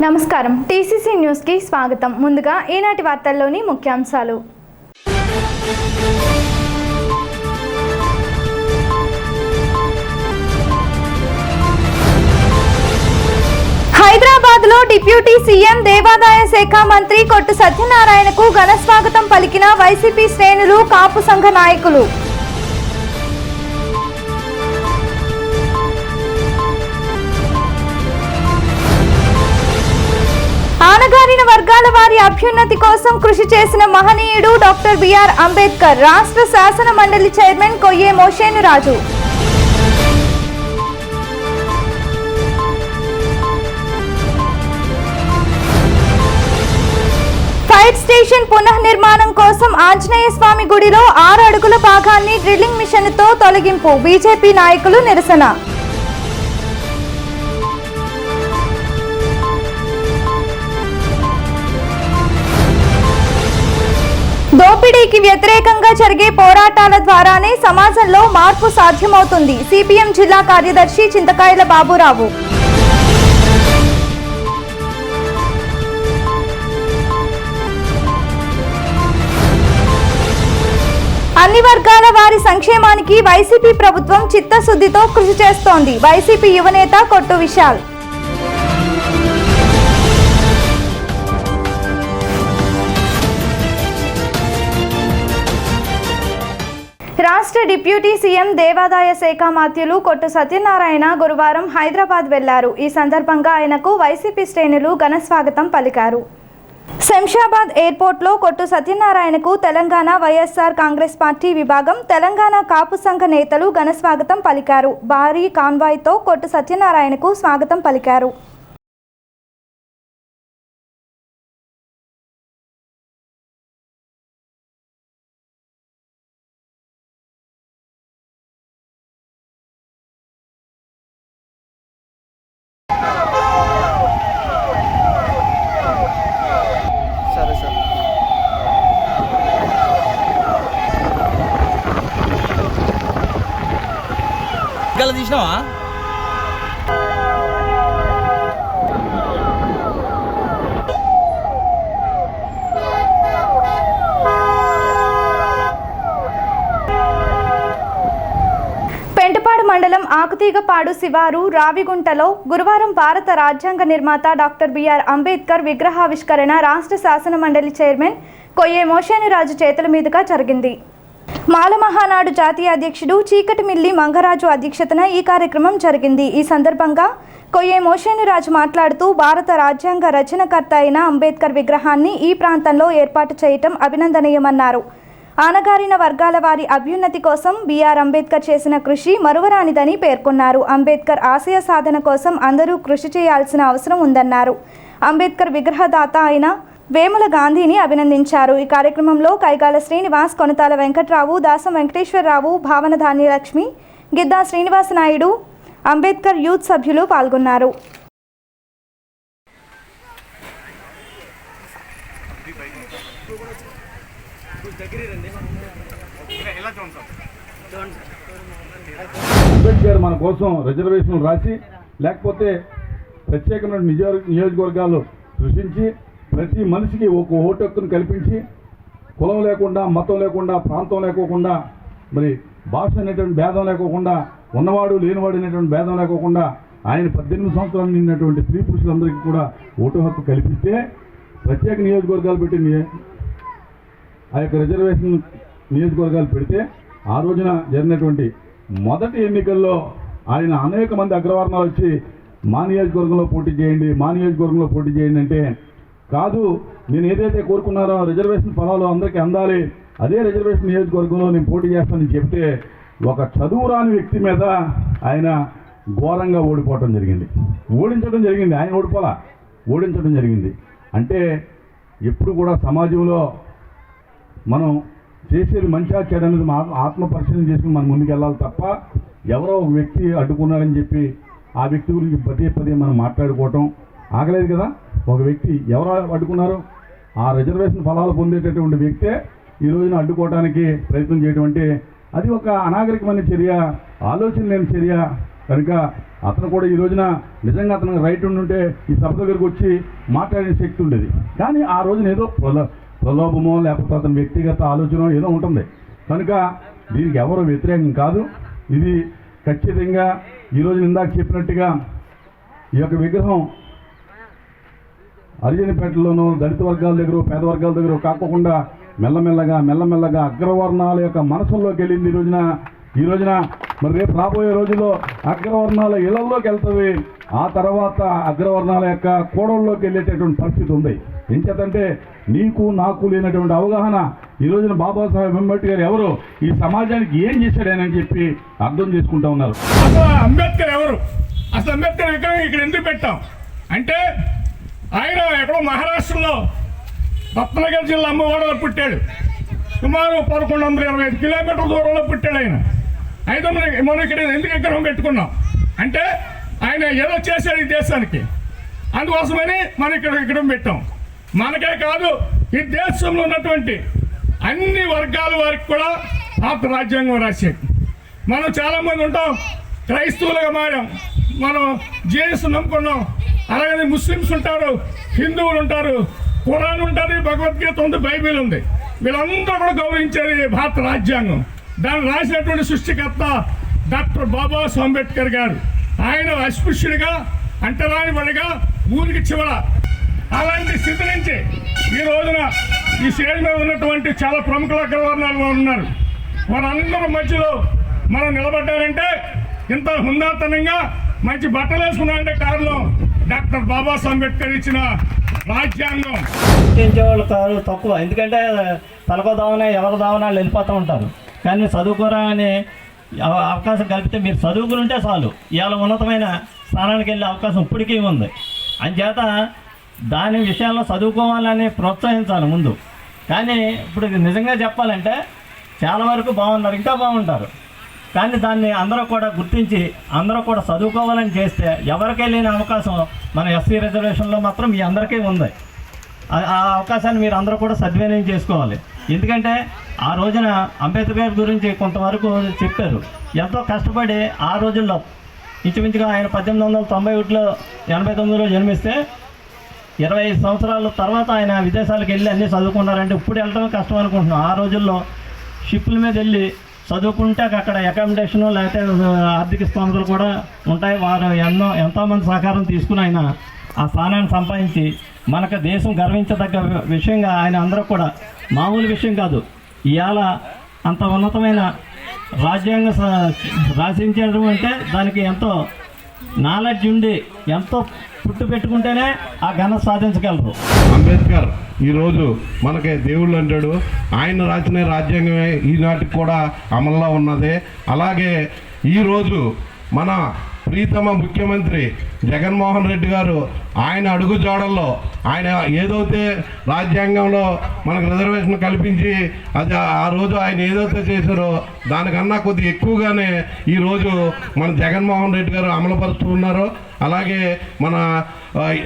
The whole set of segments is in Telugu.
నమస్కారం టీసీసీ న్యూస్ కి స్వాగతం. ముందుగా ఈనాటి వార్తల్లోని ముఖ్యాంశాలు. హైదరాబాద్ లో డిప్యూటీ సీఎం దేవాదాయ శాఖ మంత్రి కొట్టు సత్యనారాయణకు ఘన స్వాగతం పలికిన వైసీపీ శ్రేణులు, కాపు సంఘ నాయకులు. ఆనగారిన వర్గాల వారి అభ్యున్నతి కోసం కృషి చేసిన మహనీయుడు డాక్టర్ బిఆర్ అంబేద్కర్. రాష్ట్ర శాసన మండలి చైర్మన్ కొయ్యే మోషేనురాజు. ఫైర్ స్టేషన్ పునఃనిర్మాణం కోసం ఆంజనేయ స్వామి గుడిలో 6 అడుగుల భాగాన్ని డ్రిల్లింగ్ మిషన్తో తొలగింపు. బీజేపీ నాయకులు నిరసన. దోపిడీకి వ్యతిరేకంగా జరిగే పోరాటాల ద్వారానే సమాజంలో మార్పు సాధ్యమవుతుంది. సిపిఎం జిల్లా కార్యదర్శి చింతకాయల బాబురావు. అన్ని వర్గాల వారి సంక్షేమానికి వైసీపీ ప్రభుత్వం చిత్తశుద్ధితో కృషి చేస్తోంది. వైసీపీ యువనేత కొట్టు విశాల్. రాష్ట్ర డిప్యూటీ సీఎం దేవాదాయ శాఖ మంత్రులు కొట్టు సత్యనారాయణ గురువారం హైదరాబాద్ వెళ్లారు. ఈ సందర్భంగా ఆయనకు వైసీపీ శ్రేణులు ఘన స్వాగతం పలికారు. శంషాబాద్ ఎయిర్పోర్ట్లో కొట్టు సత్యనారాయణకు తెలంగాణ వైఎస్ఆర్ కాంగ్రెస్ పార్టీ విభాగం, తెలంగాణ కాపు సంఘ నేతలు ఘన స్వాగతం పలికారు. భారీ కాన్వాయ్తో కొట్టు సత్యనారాయణకు స్వాగతం పలికారు. తీసినావా? పెంటపాడు మండలం ఆకుతీగపాడు శివారు రావిగుంటలో గురువారం భారత రాజ్యాంగ నిర్మాత డాక్టర్ బిఆర్ అంబేద్కర్ విగ్రహావిష్కరణ రాష్ట్ర శాసన మండలి చైర్మన్ కొయ్యే మోషేనురాజు చేతుల మీదుగా జరిగింది. మాల మహానాడు జాతీయ అధ్యక్షుడు చీకటిమిల్లి మంగరాజు అధ్యక్షతన ఈ కార్యక్రమం జరిగింది. ఈ సందర్భంగా కొయ్యే మోషేనురాజు మాట్లాడుతూ భారత రాజ్యాంగ రచనకర్త అయిన అంబేద్కర్ విగ్రహాన్ని ఈ ప్రాంతంలో ఏర్పాటు చేయటం అభినందనీయమన్నారు. ఆనగారిన వర్గాల వారి అభ్యున్నతి కోసం బిఆర్ అంబేద్కర్ చేసిన కృషి మరువరానిదని పేర్కొన్నారు. అంబేద్కర్ ఆశయ సాధన కోసం అందరూ కృషి చేయాల్సిన అవసరం ఉందన్నారు. అంబేద్కర్ విగ్రహదాత అయిన వేముల గాంధీని అభినందించారు. ఈ కార్యక్రమంలో కైగాల శ్రీనివాస్, కొనతాల వెంకట్రావు, దాసం వెంకటేశ్వరరావు, భావన ధాన్యలక్ష్మి, గిద్దా శ్రీనివాస నాయుడు, అంబేద్కర్ యూత్ సభ్యులు పాల్గొన్నారు. అంబేద్కర్ మన కోసం రిజర్వేషన్లు రాసి, లేకపోతే ప్రత్యేకమైన నియోజకవర్గాలు సృష్టించి ప్రతి మనిషికి ఒక ఓటు హక్కును కల్పించి, కులం లేకుండా, మతం లేకుండా, ప్రాంతం లేకోకుండా, మరి భాష అనేటువంటి భేదం లేకోకుండా, ఉన్నవాడు లేనివాడు అనేటువంటి భేదం లేకోకుండా ఆయన 18 సంవత్సరాలు నిన్నటువంటి స్త్రీ పురుషులందరికీ కూడా ఓటు హక్కు కల్పిస్తే ప్రత్యేక నియోజకవర్గాలు పెట్టి ఆ యొక్క రిజర్వేషన్ నియోజకవర్గాలు పెడితే ఆ రోజున జరిగినటువంటి మొదటి ఎన్నికల్లో ఆయన అనేక మంది అగ్రవర్ణాలు వచ్చి మా నియోజకవర్గంలో పోటీ చేయండి, మా నియోజకవర్గంలో పోటీ చేయండి అంటే, కాదు నేను ఏదైతే కోరుకున్నారో రిజర్వేషన్ ఫలాలు అందరికీ అందాలి, అదే రిజర్వేషన్ నియోజకవర్గంలో నేను పోటీ చేస్తానని చెప్తే ఒక చదువు రాని వ్యక్తి మీద ఆయన ఘోరంగా ఓడిపోవటం జరిగింది. ఓడించడం జరిగింది, ఆయన ఓడించడం జరిగింది. అంటే ఎప్పుడు కూడా సమాజంలో మనం చేసేది మంచిగా చెడనేది ఆత్మ పరిశీలన చేసుకుని మనం ముందుకు వెళ్ళాలి తప్ప ఎవరో ఒక వ్యక్తి అడ్డుకున్నాడని చెప్పి ఆ వ్యక్తి గురించి పదే మనం మాట్లాడుకోవటం ఆగలేదు కదా. ఒక వ్యక్తి ఎవరు అడ్డుకున్నారు? ఆ రిజర్వేషన్ ఫలాలు పొందేటటువంటి వ్యక్తే ఈ రోజున అడ్డుకోవడానికి ప్రయత్నం చేయడం అంటే అది ఒక అనాగరికమైన చర్య, ఆలోచన లేని చర్య. కనుక అతను కూడా ఈ రోజున నిజంగా అతనికి రైట్ ఉండుంటే ఈ సభ దగ్గరకు వచ్చి మాట్లాడే శక్తి ఉండేది. కానీ ఆ రోజున ఏదో ప్రలోభమో లేకపోతే అతని వ్యక్తిగత ఆలోచన ఏదో ఉంటుంది. కనుక దీనికి ఎవరు వ్యతిరేకం కాదు. ఇది ఖచ్చితంగా ఈ రోజు ఇందాక చెప్పినట్టుగా ఈ యొక్క విగ్రహం అరిజనపేటలోనూ దళిత వర్గాల దగ్గర పేద వర్గాల దగ్గర కాకుండా మెల్లమెల్లగా అగ్రవర్ణాల యొక్క మనసుల్లోకి వెళ్ళింది ఈ రోజున మరి రేపు రాబోయే రోజుల్లో అగ్రవర్ణాల ఇళ్లలోకి వెళ్తుంది. ఆ తర్వాత అగ్రవర్ణాల యొక్క కోడల్లోకి వెళ్ళేటటువంటి పరిస్థితి ఉంది. ఎంచేతంటే నీకు నాకు లేనటువంటి అవగాహన ఈ రోజున బాబాసాహెబ్ అంబేద్కర్ ఎవరు, ఈ సమాజానికి ఏం చేశాడని చెప్పి అర్థం చేసుకుంటా ఉన్నారు. అసలు అంబేద్కర్ ఎవరు, అసలు అంబేద్కర్ విగ్రహం ఇక్కడ ఎందుకు పెట్టాం అంటే ఆయన ఎక్కడో మహారాష్ట్రలో రత్నగిరి జిల్లా అమ్మవాడలో పుట్టాడు. సుమారు 1125 కిలోమీటర్ల దూరంలో పుట్టాడు ఆయన. అయితే మనం ఇక్కడ ఎందుకు విగ్రహం పెట్టుకున్నాం అంటే ఆయన ఏదో చేశాడు ఈ దేశానికి, అందుకోసమని మనం ఇక్కడ విగ్రహం పెట్టాం. మనకే కాదు ఈ దేశంలో ఉన్నటువంటి అన్ని వర్గాల వారికి కూడా భారత రాజ్యాంగం రాశాడు. మనం చాలామంది ఉంటాం, క్రైస్తవులుగా మారాం, మనం జీసస్ నమ్ముకున్నాం. అలాగే ముస్లిమ్స్ ఉంటారు, హిందువులు ఉంటారు, ఖురాన్ ఉంటుంది, భగవద్గీత ఉంది, బైబిల్ ఉంది. వీళ్ళందరూ కూడా గౌరవించేది భారత రాజ్యాంగం. దాన్ని రాసినటువంటి సృష్టికర్త డాక్టర్ బాబాసాహెబ్ అంబేద్కర్ గారు. ఆయన అస్పృశ్యుడిగా అంటరానివాడిగా ఊరికి చివర అలాంటి స్థితి నుంచి ఈ రోజున ఈ స్టేజ్ మీద ఉన్నటువంటి చాలా ప్రముఖుల అగ్రవర్ణాలు ఉన్నారు. వారందరూ మధ్యలో మనం నిలబడ్డారంటే ఇంత హుందాతనంగా మంచి బట్టలు వేసుకున్నారంటే కారణం డాక్టర్ బాబాసాహెబ్ అంబేద్కర్ ఇచ్చిన రాజ్యాంగం. వాళ్ళు కాదు తక్కువ, ఎందుకంటే తలకో దావన ఎవరి దావన వెళ్ళిపోతూ ఉంటారు. కానీ చదువుకోరా అనే అవకాశం కల్పితే మీరు చదువుకుంటే చాలు ఇవాళ ఉన్నతమైన స్థానానికి వెళ్ళే అవకాశం ఇప్పటికీ ఉంది. అంచేత దాని విషయాల్లో చదువుకోవాలని ప్రోత్సహించాలి ముందు. కానీ ఇప్పుడు నిజంగా చెప్పాలంటే చాలా వరకు బాగున్నారు, ఇంకా బాగుంటారు. కానీ దాన్ని అందరూ కూడా గుర్తించి అందరూ కూడా చదువుకోవాలని చేస్తే ఎవరికీ లేని అవకాశం మన ఎస్సీ రిజర్వేషన్లో మాత్రం మీ అందరికీ ఉంది. ఆ అవకాశాన్ని మీరు అందరూ కూడా సద్వినియోగం చేసుకోవాలి. ఎందుకంటే ఆ రోజున అంబేద్కర్ గురించి కొంతవరకు చెప్పారు. ఎంతో కష్టపడి ఆ రోజుల్లో ఇంచుమించుగా ఆయన 1891లో 89లో జన్మిస్తే 25 సంవత్సరాల తర్వాత ఆయన విదేశాలకు వెళ్ళి అన్నీ చదువుకున్నారంటే ఇప్పుడు వెళ్ళడం కష్టం అనుకుంటున్నాం. ఆ రోజుల్లో షిప్పుల మీద వెళ్ళి చదువుకుంటే అక్కడ అకామిడేషను లేకపోతే ఆర్థిక స్తోమతలు కూడా ఉంటాయి. వారు ఎంతోమంది సహకారం తీసుకుని ఆయన ఆ స్థానాన్ని సంపాదించి మనకు దేశం గర్వించదగ్గ విషయంగా ఆయన అందరూ కూడా మామూలు విషయం కాదు. ఇవాళ అంత ఉన్నతమైన రాజ్యాంగం రాసించడం అంటే దానికి ఎంతో నాలెడ్జ్ ఉండి ఎంతో పుట్టు పెట్టుకుంటేనే ఆ ఘనత సాధించగలరు. అంబేద్కర్ ఈరోజు మనకి దేవుళ్ళు అంటాడు. ఆయన రాసిన రాజ్యాంగమే ఈనాటికి కూడా అమల్లో ఉన్నది. అలాగే ఈరోజు మన ప్రీతమ ముఖ్యమంత్రి జగన్మోహన్ రెడ్డి గారు ఆయన అడుగుజాడల్లో ఆయన ఏదైతే రాజ్యాంగంలో మనకు రిజర్వేషన్ కల్పించి అది ఆ రోజు ఆయన ఏదైతే చేశారో దానికన్నా కొద్దిగా ఎక్కువగానే ఈరోజు మన జగన్మోహన్ రెడ్డి గారు అమలుపరుస్తూ ఉన్నారు. అలాగే మన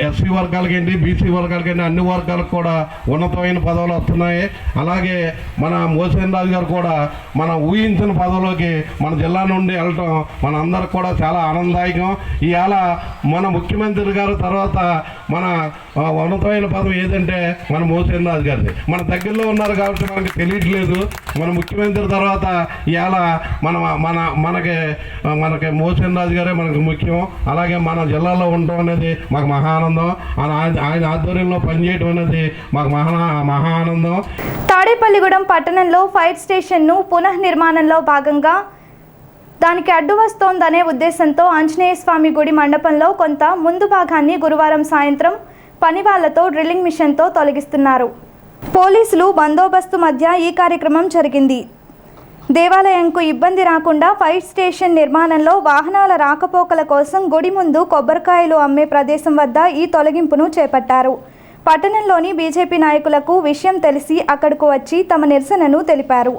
ఎస్సీ వర్గాలకేంటి, బీసీ వర్గాలకేంటి అన్ని వర్గాలకు కూడా ఉన్నతమైన పదవులు వస్తున్నాయి. అలాగే మన మోసేన్ రాజు గారు కూడా మన ఊహించిన పదవులోకి మన జిల్లా నుండి వెళ్ళటం మన అందరికి కూడా చాలా ఆనందదాయకం. ఇవాళ మన ముఖ్యమంత్రి గారు తర్వాత మన ఉన్నతమైన పదవి ఏదంటే మన మోసేన్ రాజు గారిది. మన దగ్గరలో ఉన్నారు కాబట్టి మనకి తెలియట్లేదు. మన ముఖ్యమంత్రి తర్వాత ఇవాళ మనకి మోసేన్ రాజు గారే మనకు ముఖ్యం. అలాగే మన జిల్లాలో ఉండటం అనేది మాకు మహా ఆనందం. ఆయన ఆధ్వర్యంలో పనిచేయడం అనేది మాకు మహా ఆనందం. తాడేపల్లిగూడెం పట్టణంలో ఫైర్ స్టేషన్ను పునఃనిర్మాణంలో భాగంగా దానికి అడ్డు వస్తోందనే ఉద్దేశంతో ఆంజనేయ స్వామి గుడి మండపంలో కొంత ముందు భాగాన్ని గురువారం సాయంత్రం పనివాళ్లతో డ్రిల్లింగ్ మిషన్తో తొలగిస్తున్నారు. పోలీసులు బందోబస్తు మధ్య ఈ కార్యక్రమం జరిగింది. దేవాలయంకు ఇబ్బంది రాకుండా ఫైర్ స్టేషన్ నిర్మాణంలో వాహనాల రాకపోకల కోసం గుడి ముందు కొబ్బరికాయలు అమ్మే ప్రదేశం వద్ద ఈ తొలగింపును చేపట్టారు. పట్టణంలోని బీజేపీ నాయకులకు విషయం తెలిసి అక్కడకు వచ్చి తమ నిరసనను తెలిపారు.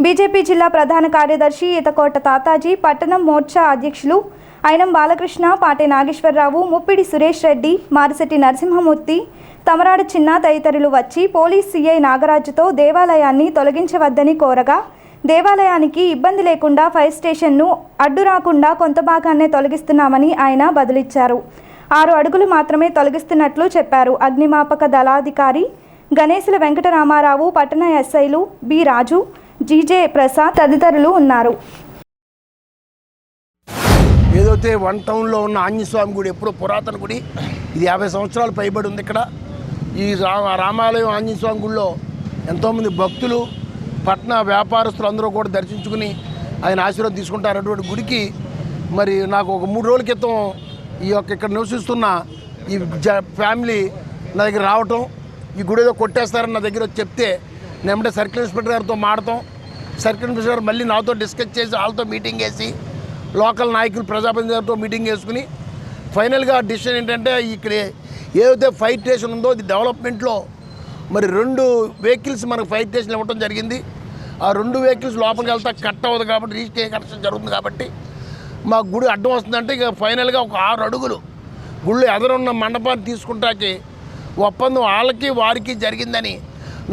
బీజేపీ జిల్లా ప్రధాన కార్యదర్శి ఈతకోట తాతాజీ, పట్టణం మోర్చా అధ్యక్షులు అయినం బాలకృష్ణ, పాటే నాగేశ్వరరావు, ముప్పిడి సురేష్ రెడ్డి, మారిశెట్టి నరసింహమూర్తి, తమరాడ చిన్న తదితరులు వచ్చి పోలీస్ సీఐ నాగరాజుతో దేవాలయాన్ని తొలగించవద్దని కోరగా దేవాలయానికి ఇబ్బంది లేకుండా ఫైర్ స్టేషన్ను అడ్డు రాకుండా కొంత భాగాన్నే తొలగిస్తున్నామని ఆయన బదులిచ్చారు. 6 అడుగులు మాత్రమే తొలగిస్తున్నట్లు చెప్పారు. అగ్నిమాపక దళాధికారి గణేశుల వెంకటరామారావు, పట్టణ ఎస్ఐలు బి రాజు, జీజే ప్రసాద్ తదితరులు ఉన్నారు. ఏదైతే వన్ టౌన్లో ఉన్న ఆంజనేయస్వామి గుడి ఎప్పుడో పురాతన గుడి, ఇది 50 సంవత్సరాలు పైబడి ఉంది. ఇక్కడ ఈ రామాలయం ఆంజనేయస్వామి గుడిలో ఎంతోమంది భక్తులు, పట్టణ వ్యాపారస్తులు అందరూ కూడా దర్శించుకుని ఆయన ఆశీర్వాదం తీసుకుంటారు. అటువంటి గుడికి మరి నాకు ఒక 3 రోజుల క్రితం ఈ యొక్క ఇక్కడ నివసిస్తున్న ఈ ఫ్యామిలీ నా దగ్గర రావటం, ఈ గుడి ఏదో కొట్టేస్తారని నా దగ్గర వచ్చి చెప్తే నేను అంటే సర్కిల్ ఇన్స్పెక్టర్ గారితో మాడతాం. సర్కిల్ ఇన్స్పెక్టర్ గారు మళ్ళీ నాతో డిస్కస్ చేసి వాళ్ళతో మీటింగ్ వేసి లోకల్ నాయకులు ప్రజాప్రతినిధులతో మీటింగ్ వేసుకుని ఫైనల్గా డిసిషన్ ఏంటంటే ఇక్కడ ఏదైతే ఫైర్ స్టేషన్ ఉందో అది డెవలప్మెంట్లో మరి 2 వెహికల్స్ మనకు ఫైర్ స్టేషన్ ఇవ్వడం జరిగింది. ఆ 2 వెహికల్స్ లోపలికి వెళ్తా కట్ అవ్వదు కాబట్టి రిజిస్ట్రేషన్ కనెక్షన్ జరుగుతుంది కాబట్టి మా గుడి అడ్డం వస్తుందంటే ఇక ఫైనల్గా ఒక 6 అడుగులు గుళ్ళు ఎదురున్న మండపాన్ని తీసుకుంటాకి ఒప్పందం వాళ్ళకి వారికి జరిగిందని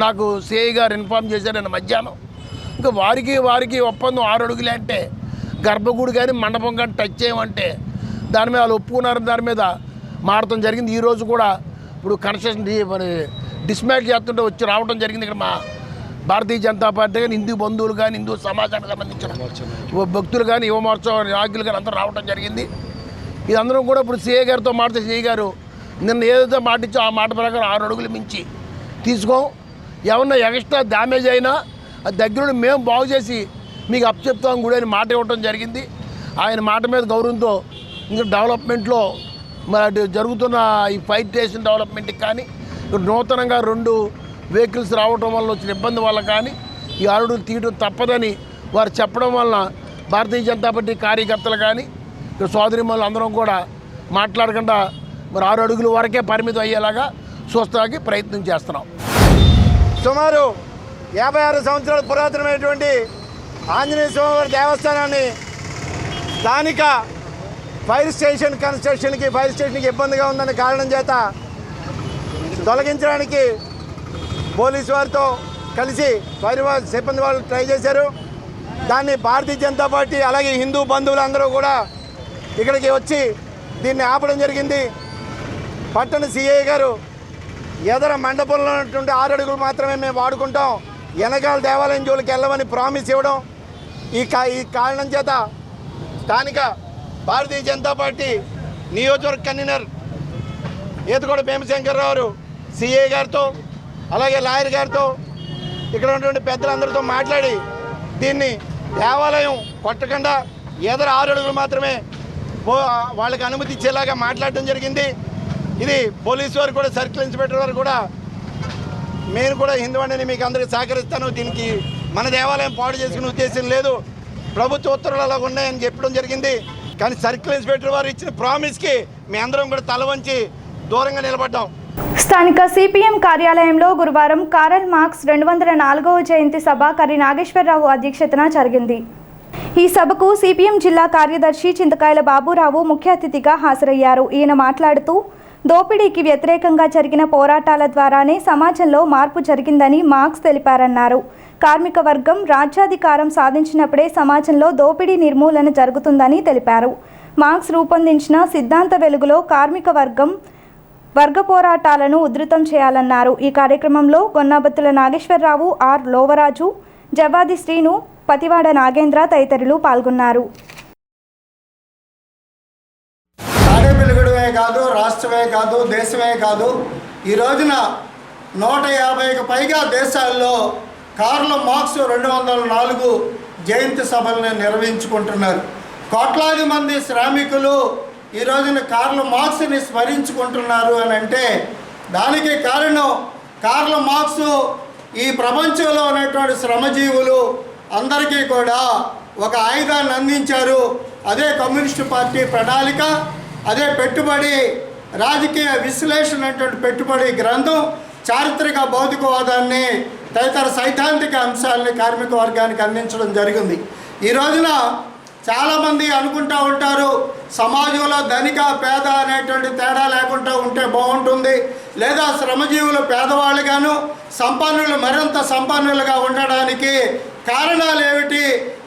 నాకు సిఐ గారు ఇన్ఫార్మ్ చేశారు నిన్న మధ్యాహ్నం. ఇంకా వారికి ఒప్పందం 6 అడుగులే అంటే గర్భగుడి కానీ మండపం కానీ టచ్ చేయమంటే దాని మీద వాళ్ళు ఒప్పుకున్నారు. దాని మీద మారడం జరిగింది. ఈరోజు కూడా ఇప్పుడు కన్స్ట్రక్షన్ మరి డిస్మాంటిల్ చేస్తుంటే వచ్చి రావడం జరిగింది. ఇక్కడ మా భారతీయ జనతా పార్టీ కానీ హిందూ బంధువులు కానీ హిందూ సమాజానికి సంబంధించిన భక్తులు కానీ యువమోర్చా నాయకులు కానీ అందరూ రావడం జరిగింది. ఇదందరం కూడా ఇప్పుడు సిఐ గారితో మాట్లాడితే సిఐ గారు నిన్న ఏదైతే మాట ఇచ్చో ఆ మాట ప్రకారం 6 అడుగులు మించి తీసుకోం, ఏమన్నా ఎక్స్ట్రా డ్యామేజ్ అయినా దగ్గరుండి మేము బాగు చేసి మీకు అప్పచెప్తాం కూడా అని మాట ఇవ్వడం జరిగింది. ఆయన మాట మీద గౌరవంతో ఇంకా డెవలప్మెంట్లో మరి జరుగుతున్న ఈ ఫైర్ స్టేషన్ డెవలప్మెంట్కి కానీ నూతనంగా 2 వెహికల్స్ రావడం వల్ల వచ్చిన ఇబ్బంది వల్ల కానీ ఈ 6 అడుగులు తీయడం తప్పదని వారు చెప్పడం వలన భారతీయ జనతా పార్టీ కార్యకర్తలు కానీ ఇక్కడ సోదరిమణులు అందరం కూడా మాట్లాడకుండా మరి 6 అడుగుల వరకే పరిమితం అయ్యేలాగా చూస్తానికి ప్రయత్నం చేస్తున్నాం. సుమారు 56 సంవత్సరాల పురాతనమైనటువంటి ఆంజనేయ స్వామివారి దేవస్థానాన్ని స్థానిక ఫైర్ స్టేషన్కి ఇబ్బందిగా ఉందన్న కారణం చేత తొలగించడానికి పోలీసు వారితో కలిసి ఫైర్ సిబ్బంది వాళ్ళు ట్రై చేశారు. దాన్ని భారతీయ జనతా పార్టీ అలాగే హిందూ బంధువులు అందరూ కూడా ఇక్కడికి వచ్చి దీన్ని ఆపడం జరిగింది. పట్టణ సిఐ గారు ఎదర మండపంలో ఉన్నటువంటి 6 అడుగులు మాత్రమే మేము వాడుకుంటాం, వెనకాల దేవాలయం జోలికి వెళ్ళమని ప్రామిస్ ఇవ్వడం, ఈ కారణం చేత స్థానిక భారతీయ జనతా పార్టీ నియోజకవర్గ కన్వీనర్ ఈతకోట భీమశంకర్రావు సిఐ గారితో అలాగే లాయర్ గారితో ఇక్కడ ఉన్నటువంటి పెద్దలందరితో మాట్లాడి దీన్ని దేవాలయం కొట్టకుండా ఎదర 6 అడుగులు మాత్రమే వాళ్ళకి అనుమతి ఇచ్చేలాగా మాట్లాడటం జరిగింది. ఇది పోలీసు వారు కూడా సర్కిల్ ఇన్స్పెక్టర్ వారు కూడా నేను కూడా హిందువాణిని మీకు అందరికీ సహకరిస్తాను, దీనికి మన దేవాలయం పాడు చేసుకునే ఉద్దేశం లేదు, ప్రభుత్వ ఉత్తర్వులు అలా ఉన్నాయని చెప్పడం జరిగింది. కానీ సర్కిల్ ఇన్స్పెక్టర్ వారు ఇచ్చిన ప్రామిస్కి మీ అందరం కూడా తల వంచి దూరంగా నిలబడ్డాం. స్థానిక సిపిఎం కార్యాలయంలో గురువారం కారల్ మార్క్స్ 204వ జయంతి సభ కర్రి నాగేశ్వరరావు అధ్యక్షతన జరిగింది. ఈ సభకు సిపిఎం జిల్లా కార్యదర్శి చింతకాయల బాబురావు ముఖ్య అతిథిగా హాజరయ్యారు. ఈయన మాట్లాడుతూ దోపిడీకి వ్యతిరేకంగా జరిగిన పోరాటాల ద్వారానే సమాజంలో మార్పు జరిగిందని మార్క్స్ తెలిపారన్నారు. కార్మిక వర్గం రాజ్యాధికారం సాధించినప్పుడే సమాజంలో దోపిడీ నిర్మూలన జరుగుతుందని తెలిపారు. మార్క్స్ రూపొందించిన సిద్ధాంత వెలుగులో కార్మిక వర్గ పోరాటాలను ఉధృతం చేయాలన్నారు. ఈ కార్యక్రమంలో గొన్నాబత్తుల నాగేశ్వరరావు, ఆర్ లోవరాజు, జవాది శ్రీను, పతివాడ నాగేంద్ర తదితరులు పాల్గొన్నారు. తాడేపల్లిగూడమే కాదు, రాష్ట్రమే కాదు, దేశమే కాదు, ఈ రోజున 150కి పైగా దేశాల్లో కార్ల్ మార్క్స్ 204 జయంతి సభలను నిర్వహించుకుంటున్నారు. కోట్లాది మంది శ్రామికులు ఈ రోజున కార్ల్ మార్క్స్ని స్మరించుకుంటున్నారు అని అంటే దానికి కారణం కార్ల్ మార్క్స్ ఈ ప్రపంచంలో ఉన్నటువంటి శ్రమజీవులు అందరికీ కూడా ఒక ఆయుధాన్ని అందించారు. అదే కమ్యూనిస్టు పార్టీ ప్రణాళిక, అదే పెట్టుబడి రాజకీయ విశ్లేషణ అనేటువంటి పెట్టుబడి గ్రంథం, చారిత్రక భౌతికవాదాన్ని తదితర సైద్ధాంతిక అంశాలని కార్మిక వర్గానికి అందించడం జరిగింది. ఈ రోజున చాలామంది అనుకుంటూ ఉంటారు సమాజంలో ధనిక పేద అనేటువంటి తేడా లేకుండా ఉంటే బాగుంటుంది, లేదా శ్రమజీవులు పేదవాళ్ళుగాను సంపన్నులు మరింత సంపన్నులుగా ఉండడానికి కారణాలు ఏమిటి,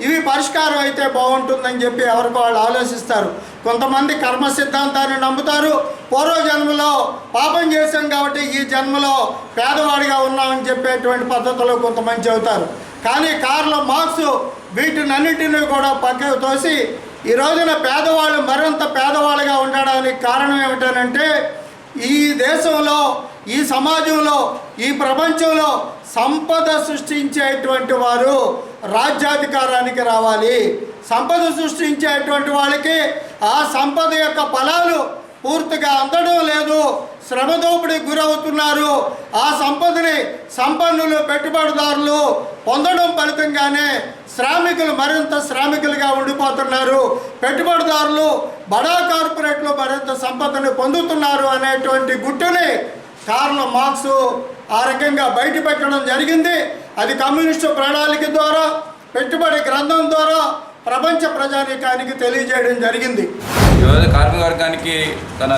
ఇవి పరిష్కారం అయితే బాగుంటుందని చెప్పి ఎవరికి వాళ్ళు ఆలోచిస్తారు. కొంతమంది కర్మ సిద్ధాంతాన్ని నమ్ముతారు. పూర్వజన్మలో పాపం చేశాం కాబట్టి ఈ జన్మలో పేదవాడిగా ఉన్నామని చెప్పేటువంటి పద్ధతిలో కొంతమంది చెబుతారు. కానీ కార్ల్ మార్క్స్ వీటినన్నింటినీ కూడా పక్కకు తోసి ఈ రోజున పేదవాళ్ళు మరింత పేదవాళ్ళుగా ఉండడానికి కారణం ఏమిటనంటే, ఈ దేశంలో, ఈ సమాజంలో, ఈ ప్రపంచంలో సంపద సృష్టించేటువంటి వారు రాజ్యాధికారానికి రావాలి. సంపద సృష్టించేటువంటి వాళ్ళకి ఆ సంపద యొక్క ఫలాలు పూర్తిగా అందడం లేదు, శ్రమ దోపిడీకి గురవుతున్నారు. ఆ సంపదని సంపన్నులు, పెట్టుబడిదారులు పొందడం ఫలితంగానే శ్రామికులు మరింత శ్రామికులుగా ఉండిపోతున్నారు. పెట్టుబడిదారులు, బడా కార్పొరేట్లు మరింత సంపదను పొందుతున్నారు అనేటువంటి గుట్టుని కార్ల్ మార్క్స్ ఆ రకంగా బయటపెట్టడం జరిగింది. అది కమ్యూనిస్టు ప్రణాళిక ద్వారా, పెట్టుబడి గ్రంథం ద్వారా ప్రపంచ ప్రజానీకానికి తెలియజేయడం జరిగింది. ఈరోజు కార్మిక వర్గానికి తన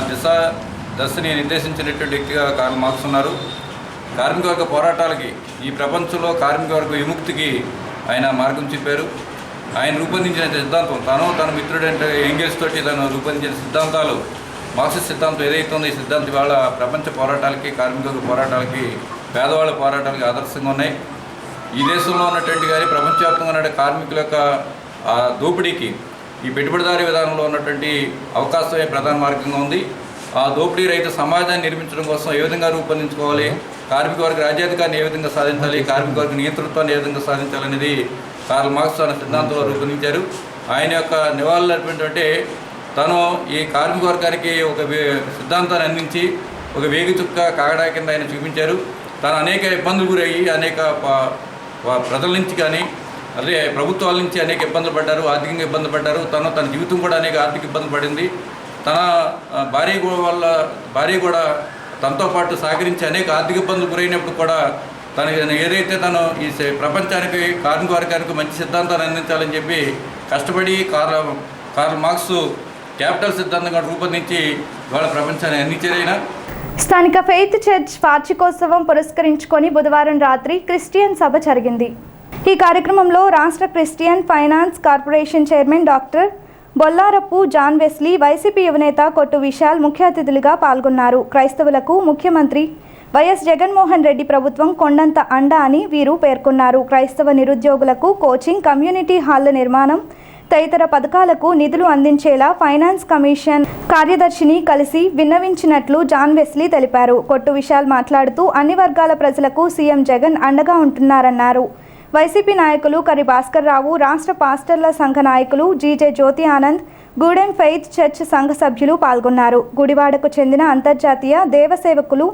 దశని నిర్దేశించినటువంటి వ్యక్తిగా కార్ల్ మార్క్స్ ఉన్నారు. కార్మిక వర్గ పోరాటాలకి, ఈ ప్రపంచంలో కార్మిక వర్గ విముక్తికి ఆయన మార్గం చెప్పారు. ఆయన రూపొందించిన సిద్ధాంతం, తన మిత్రుడంటే ఎంగెల్స్ తోటి తను రూపొందించిన సిద్ధాంతాలు, మార్క్సిస్ట్ సిద్ధాంతం ఏదైతే ఉందో ఈ సిద్ధాంతం ఇవాళ ప్రపంచ పోరాటాలకి, కార్మిక వర్గ పోరాటాలకి, పేదవాళ్ళ పోరాటాలకి ఆదర్శంగా ఉన్నాయి. ఈ దేశంలో ఉన్నటువంటి కానీ ప్రపంచవ్యాప్తంగా ఉన్న కార్మికుల యొక్క దోపిడీకి ఈ పెట్టుబడిదారీ విధానంలో ఉన్నటువంటి అవకాశమే ప్రధాన మార్గంగా ఉంది. ఆ దోపిడీ రహిత సమాజాన్ని నిర్మించడం కోసం ఏ విధంగా రూపొందించుకోవాలి, కార్మిక వర్గ రాజ్యాధికారాన్ని ఏ విధంగా సాధించాలి, కార్మిక వర్గ నియంతృత్వాన్ని ఏ విధంగా సాధించాలనేది కార్ల్ మార్క్స్ తన సిద్ధాంతంలో రూపొందించారు. ఆయన యొక్క నివాళులు ఏంటంటే, తను ఈ కార్మిక వర్గానికి ఒక సిద్ధాంతాన్ని అందించి ఒక వేగి చుక్క కాగడా కింద ఆయన చూపించారు. తను అనేక ఇబ్బందులు గురయ్యి అనేక ప్రజల నుంచి కానీ అదే ప్రభుత్వాల నుంచి అనేక ఇబ్బందులు పడ్డారు, ఆర్థికంగా ఇబ్బందులు పడ్డారు. తన జీవితం కూడా అనేక ఆర్థిక ఇబ్బందులు పడింది. తన భార్య కూడా తనతో పాటు సహకరించి అనేక ఆర్థిక ఇబ్బందులు గురైనప్పుడు కూడా ఏదైతే తను ఈ ప్రపంచానికి, కార్మిక వర్గానికి మంచి సిద్ధాంతాన్ని అందించాలని చెప్పి కష్టపడి కార్ల్ మార్క్స్ క్యాపిటల్ సిద్ధాంతంగా రూపొందించి వాళ్ళ ప్రపంచాన్ని అందించారైనా. స్థానిక ఫెయిత్ చర్చ్ వార్షికోత్సవం పురస్కరించుకొని బుధవారం రాత్రి క్రిస్టియన్ సభ జరిగింది. ఈ కార్యక్రమంలో రాష్ట్ర Christian finance corporation chairman doctor Bollarapu John Wesley, YCP యువనేత కొట్టు విశాల్ ముఖ్య అతిథులుగా పాల్గొన్నారు. క్రైస్తవులకు ముఖ్యమంత్రి వైఎస్ జగన్మోహన్ రెడ్డి ప్రభుత్వం కొండంత అండ అని వీరు పేర్కొన్నారు. క్రైస్తవ నిరుద్యోగులకు కోచింగ్, కమ్యూనిటీ హాళ్ల నిర్మాణం తదితర పథకాలకు నిధులు అందించేలా ఫైనాన్స్ కమిషన్ కార్యదర్శిని కలిసి విన్నవించినట్లు జాన్ వెస్లీ తెలిపారు. కొట్టు విశాల్ మాట్లాడుతూ అన్ని వర్గాల ప్రజలకు సీఎం జగన్ అండగా ఉంటున్నారన్నారు. వైసీపీ నాయకులు కరి భాస్కర్ రావు, రాష్ట్ర పాస్టర్ల సంఘ నాయకులు జీజే జ్యోతి ఆనంద్, గూడెం ఫెయిత్ చర్చ్ సంఘ సభ్యులు పాల్గొన్నారు. గుడివాడకు చెందిన అంతర్జాతీయ దేవసేవకులు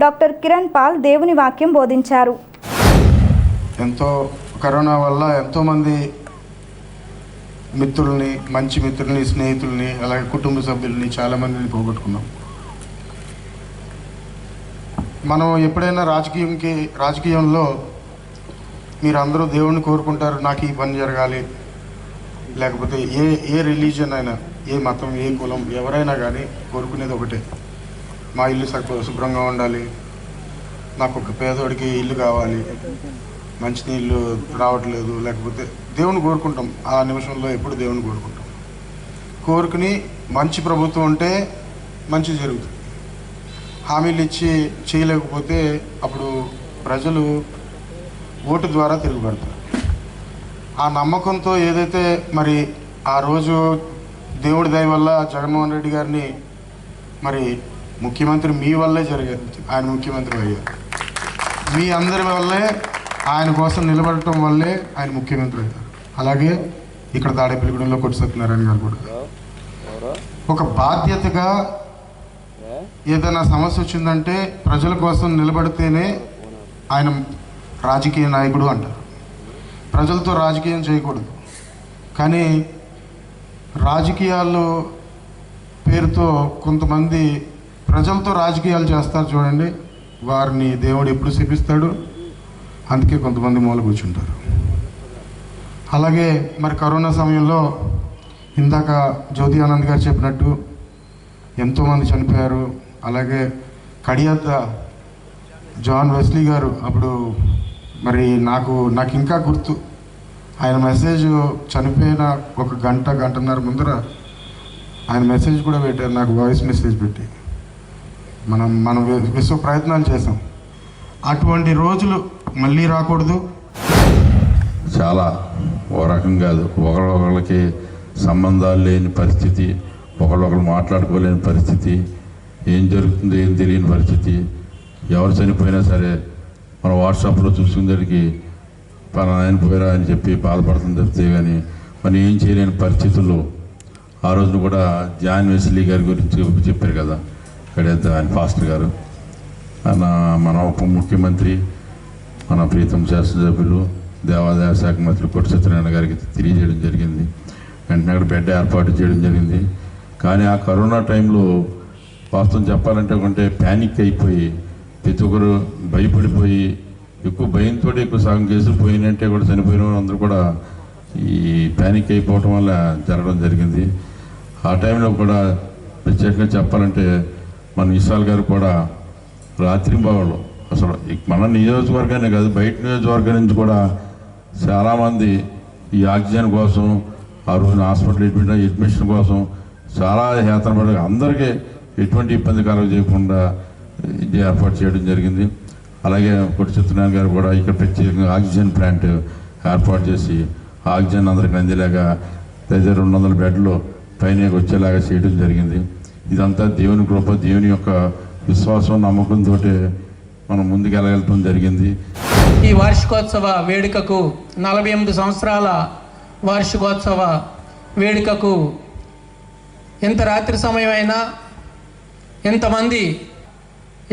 డాక్టర్ కిరణ్ పాల్ దేవుని వాక్యం బోధించారు. ఎంతో కరోనా వల్ల ఎంతోమంది మిత్రుల్ని, మంచి మిత్రుల్ని, స్నేహితుల్ని, అలాగే కుటుంబ సభ్యుల్ని చాలామందిని పోగొట్టుకున్నాం. మనం ఎప్పుడైనా రాజకీయంలో మీరు అందరూ దేవుణ్ణి కోరుకుంటారు, నాకు ఈ పని జరగాలి, లేకపోతే ఏ రిలీజియన్ అయినా, ఏ మతం, ఏ కులం, ఎవరైనా కానీ కోరుకునేది ఒకటే, మా ఇల్లు శుభ్రంగా ఉండాలి, నాకు ఒక పేదోడికి ఇల్లు కావాలి, మంచినీళ్ళు రావట్లేదు, లేకపోతే దేవుని కోరుకుంటాం. ఆ నిమిషంలో ఎప్పుడు దేవుని కోరుకుని మంచి ప్రభుత్వం ఉంటే మంచి జరుగుతుంది. హామీలు ఇచ్చి చేయలేకపోతే అప్పుడు ప్రజలు ఓటు ద్వారా తిరుగుబడతారు. ఆ నమ్మకంతో ఏదైతే మరి ఆ రోజు దేవుడి దయ వల్ల జగన్మోహన్ రెడ్డి గారిని మరి ముఖ్యమంత్రి మీ వల్లే జరిగింది, ఆయన ముఖ్యమంత్రి అయ్యారు. మీ అందరి వల్లే, ఆయన కోసం నిలబడటం వల్లే ఆయన ముఖ్యమంత్రి అయ్యారు. అలాగే ఇక్కడ తాడేపల్లిగూడెంలో కొట్టు సత్యనారాయణ గారు కూడా ఒక బాధ్యతగా ఏదైనా సమస్య వచ్చిందంటే ప్రజల కోసం నిలబడితేనే ఆయన రాజకీయ నాయకుడు అంటారు. ప్రజలతో రాజకీయం చేయకూడదు. కానీ రాజకీయాలు పేరుతో కొంతమంది ప్రజలతో రాజకీయాలు చేస్తారు చూడండి, వారిని దేవుడు ఎప్పుడు శపిస్తాడు. అందుకే కొంతమంది మూల కూర్చుంటారు. అలాగే మరి కరోనా సమయంలో ఇందాక జ్యోతి ఆనంద్ గారు చెప్పినట్టు ఎంతోమంది చనిపోయారు. అలాగే కడియాత జాన్ వెస్లీ గారు అప్పుడు మరి నాకు ఇంకా గుర్తు, ఆయన మెసేజ్ చనిపోయిన ఒక గంటన్నర ముందర ఆయన మెసేజ్ కూడా పెట్టారు, నాకు వాయిస్ మెసేజ్ పెట్టి. మనం విశ్వ ప్రయత్నాలు చేసాం. అటువంటి రోజులు మళ్ళీ రాకూడదు. చాలా ఓ రకం కాదు, ఒకళ్ళకి సంబంధాలు లేని పరిస్థితి, ఒకళ్ళొకరు మాట్లాడుకోలేని పరిస్థితి, ఏం జరుగుతుందో ఏం తెలియని పరిస్థితి. ఎవరు చనిపోయినా సరే మన వాట్సాప్లో చూసుకునేసరికి పలానా ఆయన పోయారా అని చెప్పి బాధపడుతుంది తప్పితే కానీ మనం ఏం చేయలేని పరిస్థితుల్లో ఆ రోజున కూడా జాన్ వెస్లీ గారి గురించి చెప్పారు కదా, ఇక్కడ ఆయన పాస్టర్ గారు, మన ఉప ముఖ్యమంత్రి, మన ప్రీతం శాసనసభ్యులు, దేవాదాయ శాఖ మంత్రి కొట్టు సత్యనారాయణ గారికి తెలియజేయడం జరిగింది. వెంటనే అక్కడ బెడ్ ఏర్పాటు చేయడం జరిగింది. కానీ ఆ కరోనా టైంలో వాస్తవం చెప్పాలంటే కొంటే ప్యానిక్ అయిపోయి ప్రతి ఒక్కరు భయపడిపోయి ఎక్కువ భయంతో ఎక్కువ సగం కేసులు పోయినంటే కూడా చనిపోయిన అందరూ కూడా ఈ ప్యానిక్ అయిపోవటం వల్ల జరగడం జరిగింది. ఆ టైంలో కూడా ప్రత్యేకంగా చెప్పాలంటే మన విశాల్ గారు కూడా రాత్రి బావులు అసలు మన నియోజకవర్గానే కాదు బయట నియోజకవర్గం నుంచి కూడా చాలామంది ఈ ఆక్సిజన్ కోసం ఆ రోజున హాస్పిటల్ అడ్మిషన్ కోసం చాలా యాత్ర పడ అందరికీ ఎటువంటి ఇబ్బంది కలగజేయకుండా ఇది ఏర్పాటు చేయడం జరిగింది. అలాగే కొట్టు సత్యనారాయణ గారు కూడా ఇక్కడ ప్రత్యేకంగా ఆక్సిజన్ ప్లాంట్ ఏర్పాటు చేసి ఆక్సిజన్ అందరికి అందేలాగా దగ్గర 200 బెడ్లు పైన వచ్చేలాగా చేయడం జరిగింది. ఇదంతా దేవుని కృప, దేవుని యొక్క విశ్వాసం, నమ్మకంతో మనం ముందుకెళ్ళగలటం జరిగింది. ఈ వార్షికోత్సవ వేడుకకు 48 సంవత్సరాల వార్షికోత్సవ వేడుకకు ఎంత రాత్రి సమయం అయినా ఎంతమంది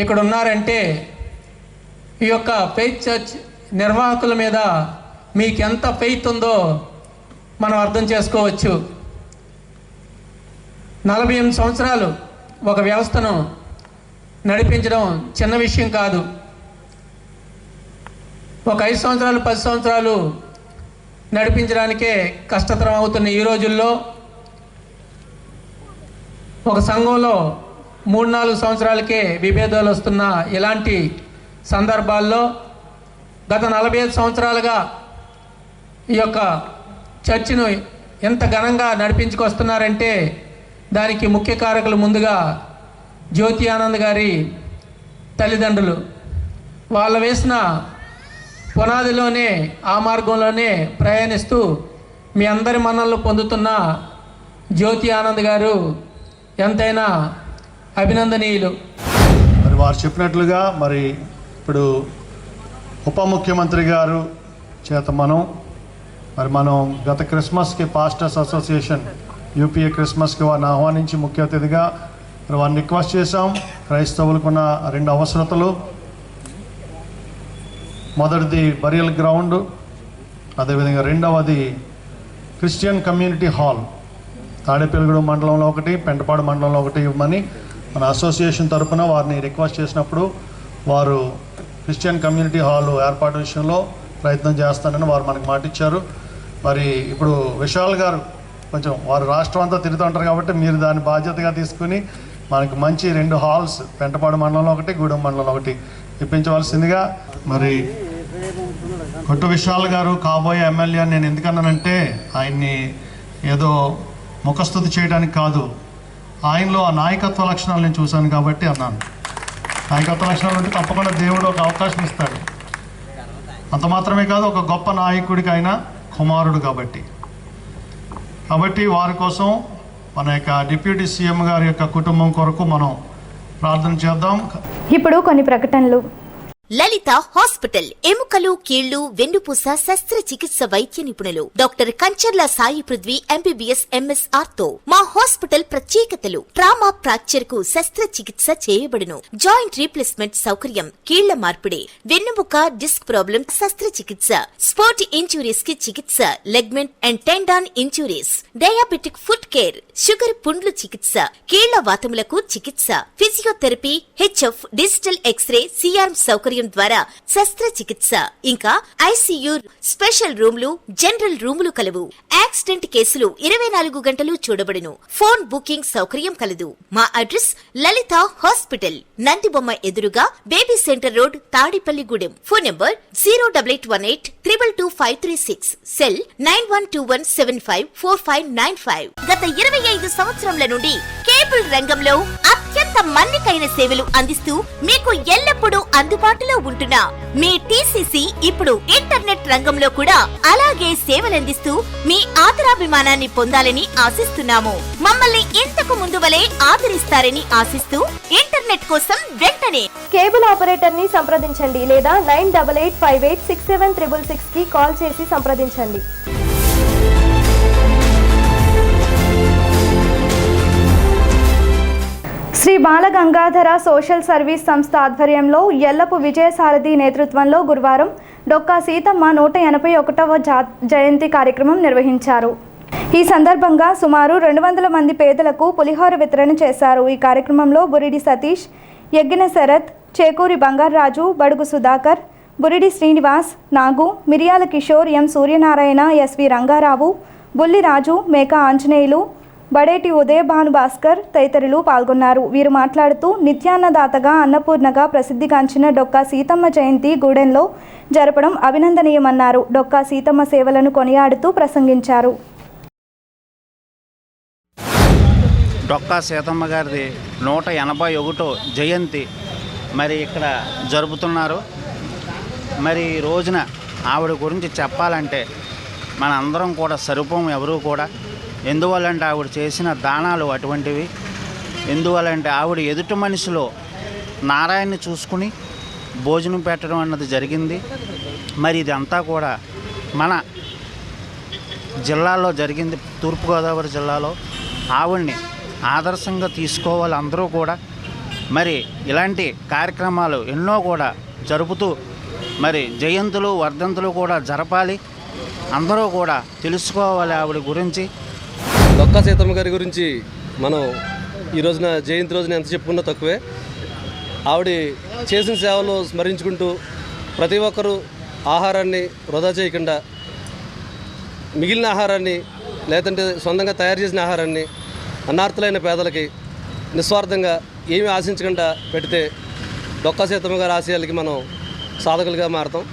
ఇక్కడ ఉన్నారంటే ఈ యొక్క ఫెయిత్ చర్చ్ నిర్వాహకుల మీద మీకు ఎంత ఫెయిత్ ఉందో మనం అర్థం చేసుకోవచ్చు. 48 సంవత్సరాలు ఒక వ్యవస్థను నడిపించడం చిన్న విషయం కాదు. ఒక 5 సంవత్సరాలు 10 సంవత్సరాలు నడిపించడానికే కష్టతరం అవుతున్న ఈ రోజుల్లో ఒక సంఘంలో 3-4 సంవత్సరాలకే విభేదాలు వస్తున్న ఇలాంటి సందర్భాల్లో గత 45 సంవత్సరాలుగా ఈ యొక్క చర్చిను ఎంత ఘనంగా నడిపించుకొస్తున్నారంటే దానికి ముఖ్య కారకులు ముందుగా జ్యోతి ఆనంద్ గారి తల్లిదండ్రులు. వాళ్ళు వేసిన పునాదిలోనే ఆ మార్గంలోనే ప్రయాణిస్తూ మీ అందరి మన్ననలు పొందుతున్న జ్యోతి ఆనంద్ గారు ఎంతైనా అభినందనీయులు. మరి వారు చెప్పినట్లుగా మరి ఇప్పుడు ఉప ముఖ్యమంత్రి గారు చేత మనం గత క్రిస్మస్కి పాస్టర్స్ అసోసియేషన్ యూపీఏ క్రిస్మస్కి వారిని ఆహ్వానించి ముఖ్య అతిథిగా మరి వారిని రిక్వెస్ట్ చేశాం. క్రైస్తవులకున్న 2 అవసరతలు, మొదటిది బరియల్ గ్రౌండ్, అదేవిధంగా రెండవది క్రిస్టియన్ కమ్యూనిటీ హాల్ తాడేపల్లిగూడెం మండలంలో ఒకటి, పెంటపాడు మండలంలో ఒకటి ఇవ్వమని మన అసోసియేషన్ తరఫున వారిని రిక్వెస్ట్ చేసినప్పుడు వారు క్రిస్టియన్ కమ్యూనిటీ హాల్ ఏర్పాటు విషయంలో ప్రయత్నం చేస్తానని వారు మనకు మాట ఇచ్చారు. మరి ఇప్పుడు విశాల్ గారు కొంచెం వారు రాష్ట్రం అంతా తిరుగుతుంటారు కాబట్టి మీరు దాన్ని బాధ్యతగా తీసుకుని మనకు మంచి 2 హాల్స్ పెంటపాడు మండలంలో ఒకటి, గూడెం మండలంలో ఒకటి ఇప్పించవలసిందిగా. మరి కొట్టు విశాల్ గారు కాబోయే ఎమ్మెల్యే అని నేను ఎందుకన్నానంటే ఆయన్ని ఏదో ముఖస్తుతి చేయడానికి కాదు, ఆయనలో ఆ నాయకత్వ లక్షణాలు నేను చూశాను కాబట్టి అన్నాను. నాయకత్వ లక్షణాలు అంటే తప్పకుండా దేవుడు ఒక అవకాశం ఇస్తాడు. అంత మాత్రమే కాదు, ఒక గొప్ప నాయకుడికి ఆయన కుమారుడు కాబట్టి వారి కోసం మన యొక్క డిప్యూటీ సీఎం గారి యొక్క కుటుంబం కొరకు మనం ప్రార్థన చేద్దాం. ఇప్పుడు కొన్ని ప్రకటనలు. లలిత హాస్పిటల్ ఎముకలు, కీళ్లు, వెన్నుపూస శస్త్రచికిత్స వైద్య నిపుణులు doctor Kancharla Sai Prithvi MBBS MS ortho. మా హాస్పిటల్ ప్రత్యేకతలు: ట్రామా ఫ్రాక్చర్ కు శస్త్రచికిత్స చేయబడును, జాయింట్ రీప్లేస్మెంట్ సౌకర్యం, కీళ్ల మార్పిడి, వెన్నుముక డిస్క్ ప్రాబ్లం శస్త్రచికిత్స, స్పోర్ట్ ఇంజురీస్ కి చికిత్స, ligament and tendon injuries, diabetic foot care, sugar పుండ్లు చికిత్స, కీళ్ల వాతములకు చికిత్స, physiotherapy, HF, digital X-ray, CRM సౌకర్యం సౌకర్యం ద్వారా శస్త్రచికిత్స ఇంకా ఐసీయూ, స్పెషల్ రూమ్లు, జనరల్ రూములు కలవు. యాక్సిడెంట్ కేసులు 24 గంటలు చూడబడును. ఫోన్ బుకింగ్ సౌకర్యం కలదు. మా అడ్రస్ లలిత హాస్పిటల్, నందిబొమ్మ ఎదురుగా, baby centre road, Tadepalligudem. Phone number 08818222536, cell 9121754595. గత 25 సంవత్సరముల నుండి కేబుల్ రంగంలో అత్యంత మన్నికైన సేవలు అందిస్తూ మీకు ఎల్లప్పుడూ అందుబాటులో ఉంటున్న మీ టీసీసీ ఇప్పుడు ఇంటర్నెట్ రంగంలో కూడా అలాగే సేవలందిస్తూ మీ ఆదరాభిమానాన్ని పొందాలని ఆశిస్తున్నాము. మమ్మల్ని ఇంతకు ముందు వలె ఆదరిస్తారని ఆశిస్తూ ఇంటర్నెట్ కోసం వెంటనే కేబుల్ ఆపరేటర్ ని సంప్రదించండి లేదా 9885867666 కి కాల్ చేసి సంప్రదించండి. శ్రీ బాలగంగాధర సోషల్ సర్వీస్ సంస్థ ఆధ్వర్యంలో ఎల్లపు విజయసారథి నేతృత్వంలో గురువారం డొక్కా సీతమ్మ 181వ జయంతి కార్యక్రమం నిర్వహించారు. ఈ సందర్భంగా సుమారు 200 మంది పేదలకు పులిహోర వితరణ చేశారు. ఈ కార్యక్రమంలో బురిడి సతీష్, యజ్ఞ శరత్, చేకూరి బంగారాజు, బడుగు సుధాకర్, బురిడి శ్రీనివాస్, నాగు, మిరియాల కిషోర్, ఎం సూర్యనారాయణ, ఎస్వి రంగారావు, బుల్లిరాజు, మేకా ఆంజనేయులు, బడేటి ఉదయ భానుభాస్కర్ తదితరులు పాల్గొన్నారు. వీరు మాట్లాడుతూ నిత్యాన్నదాతగా అన్నపూర్ణగా ప్రసిద్ధిగాంచిన డొక్కా సీతమ్మ జయంతి గూడెంలో జరపడం అభినందనీయమన్నారు. డొక్కా సీతమ్మ సేవలను కొనియాడుతూ ప్రసంగించారు. డొక్కా సీతమ్మ గారిది 181వ జయంతి మరి ఇక్కడ జరుపుతున్నారు. మరి ఈ రోజున ఆవిడ గురించి చెప్పాలంటే మన అందరం కూడా సరిపోము ఎవరు కూడా. ఎందువల్లంటే ఆవిడ చేసిన దానాలు అటువంటివి. ఎందువల్లంటే ఆవిడ ఎదుటి మనిషిలో నారాయణని చూసుకుని భోజనం పెట్టడం అన్నది జరిగింది. మరి ఇదంతా కూడా మన జిల్లాలో జరిగింది, తూర్పుగోదావరి జిల్లాలో. ఆవిడ్ని ఆదర్శంగా తీసుకోవాలి అందరూ కూడా. మరి ఇలాంటి కార్యక్రమాలు ఎన్నో కూడా జరుపుతూ మరి జయంతులు వర్ధంతులు కూడా జరపాలి. అందరూ కూడా తెలుసుకోవాలి ఆవిడ గురించి. డొక్కా సీతమ్మ గారి గురించి మనం ఈ రోజున జయంతి రోజున ఎంత చెప్పుకున్నా తక్కువే. ఆవిడ చేసిన సేవలు స్మరించుకుంటూ ప్రతి ఒక్కరూ ఆహారాన్ని వృధా చేయకుండా మిగిలిన ఆహారాన్ని లేదంటే సొంతంగా తయారు చేసిన ఆహారాన్ని అన్నార్థులైన పేదలకి నిస్వార్థంగా ఏమీ ఆశించకుండా పెడితే డొక్కా సీతమ్మ గారి ఆశయాలకి మనం సాధకులుగా మారుతాం.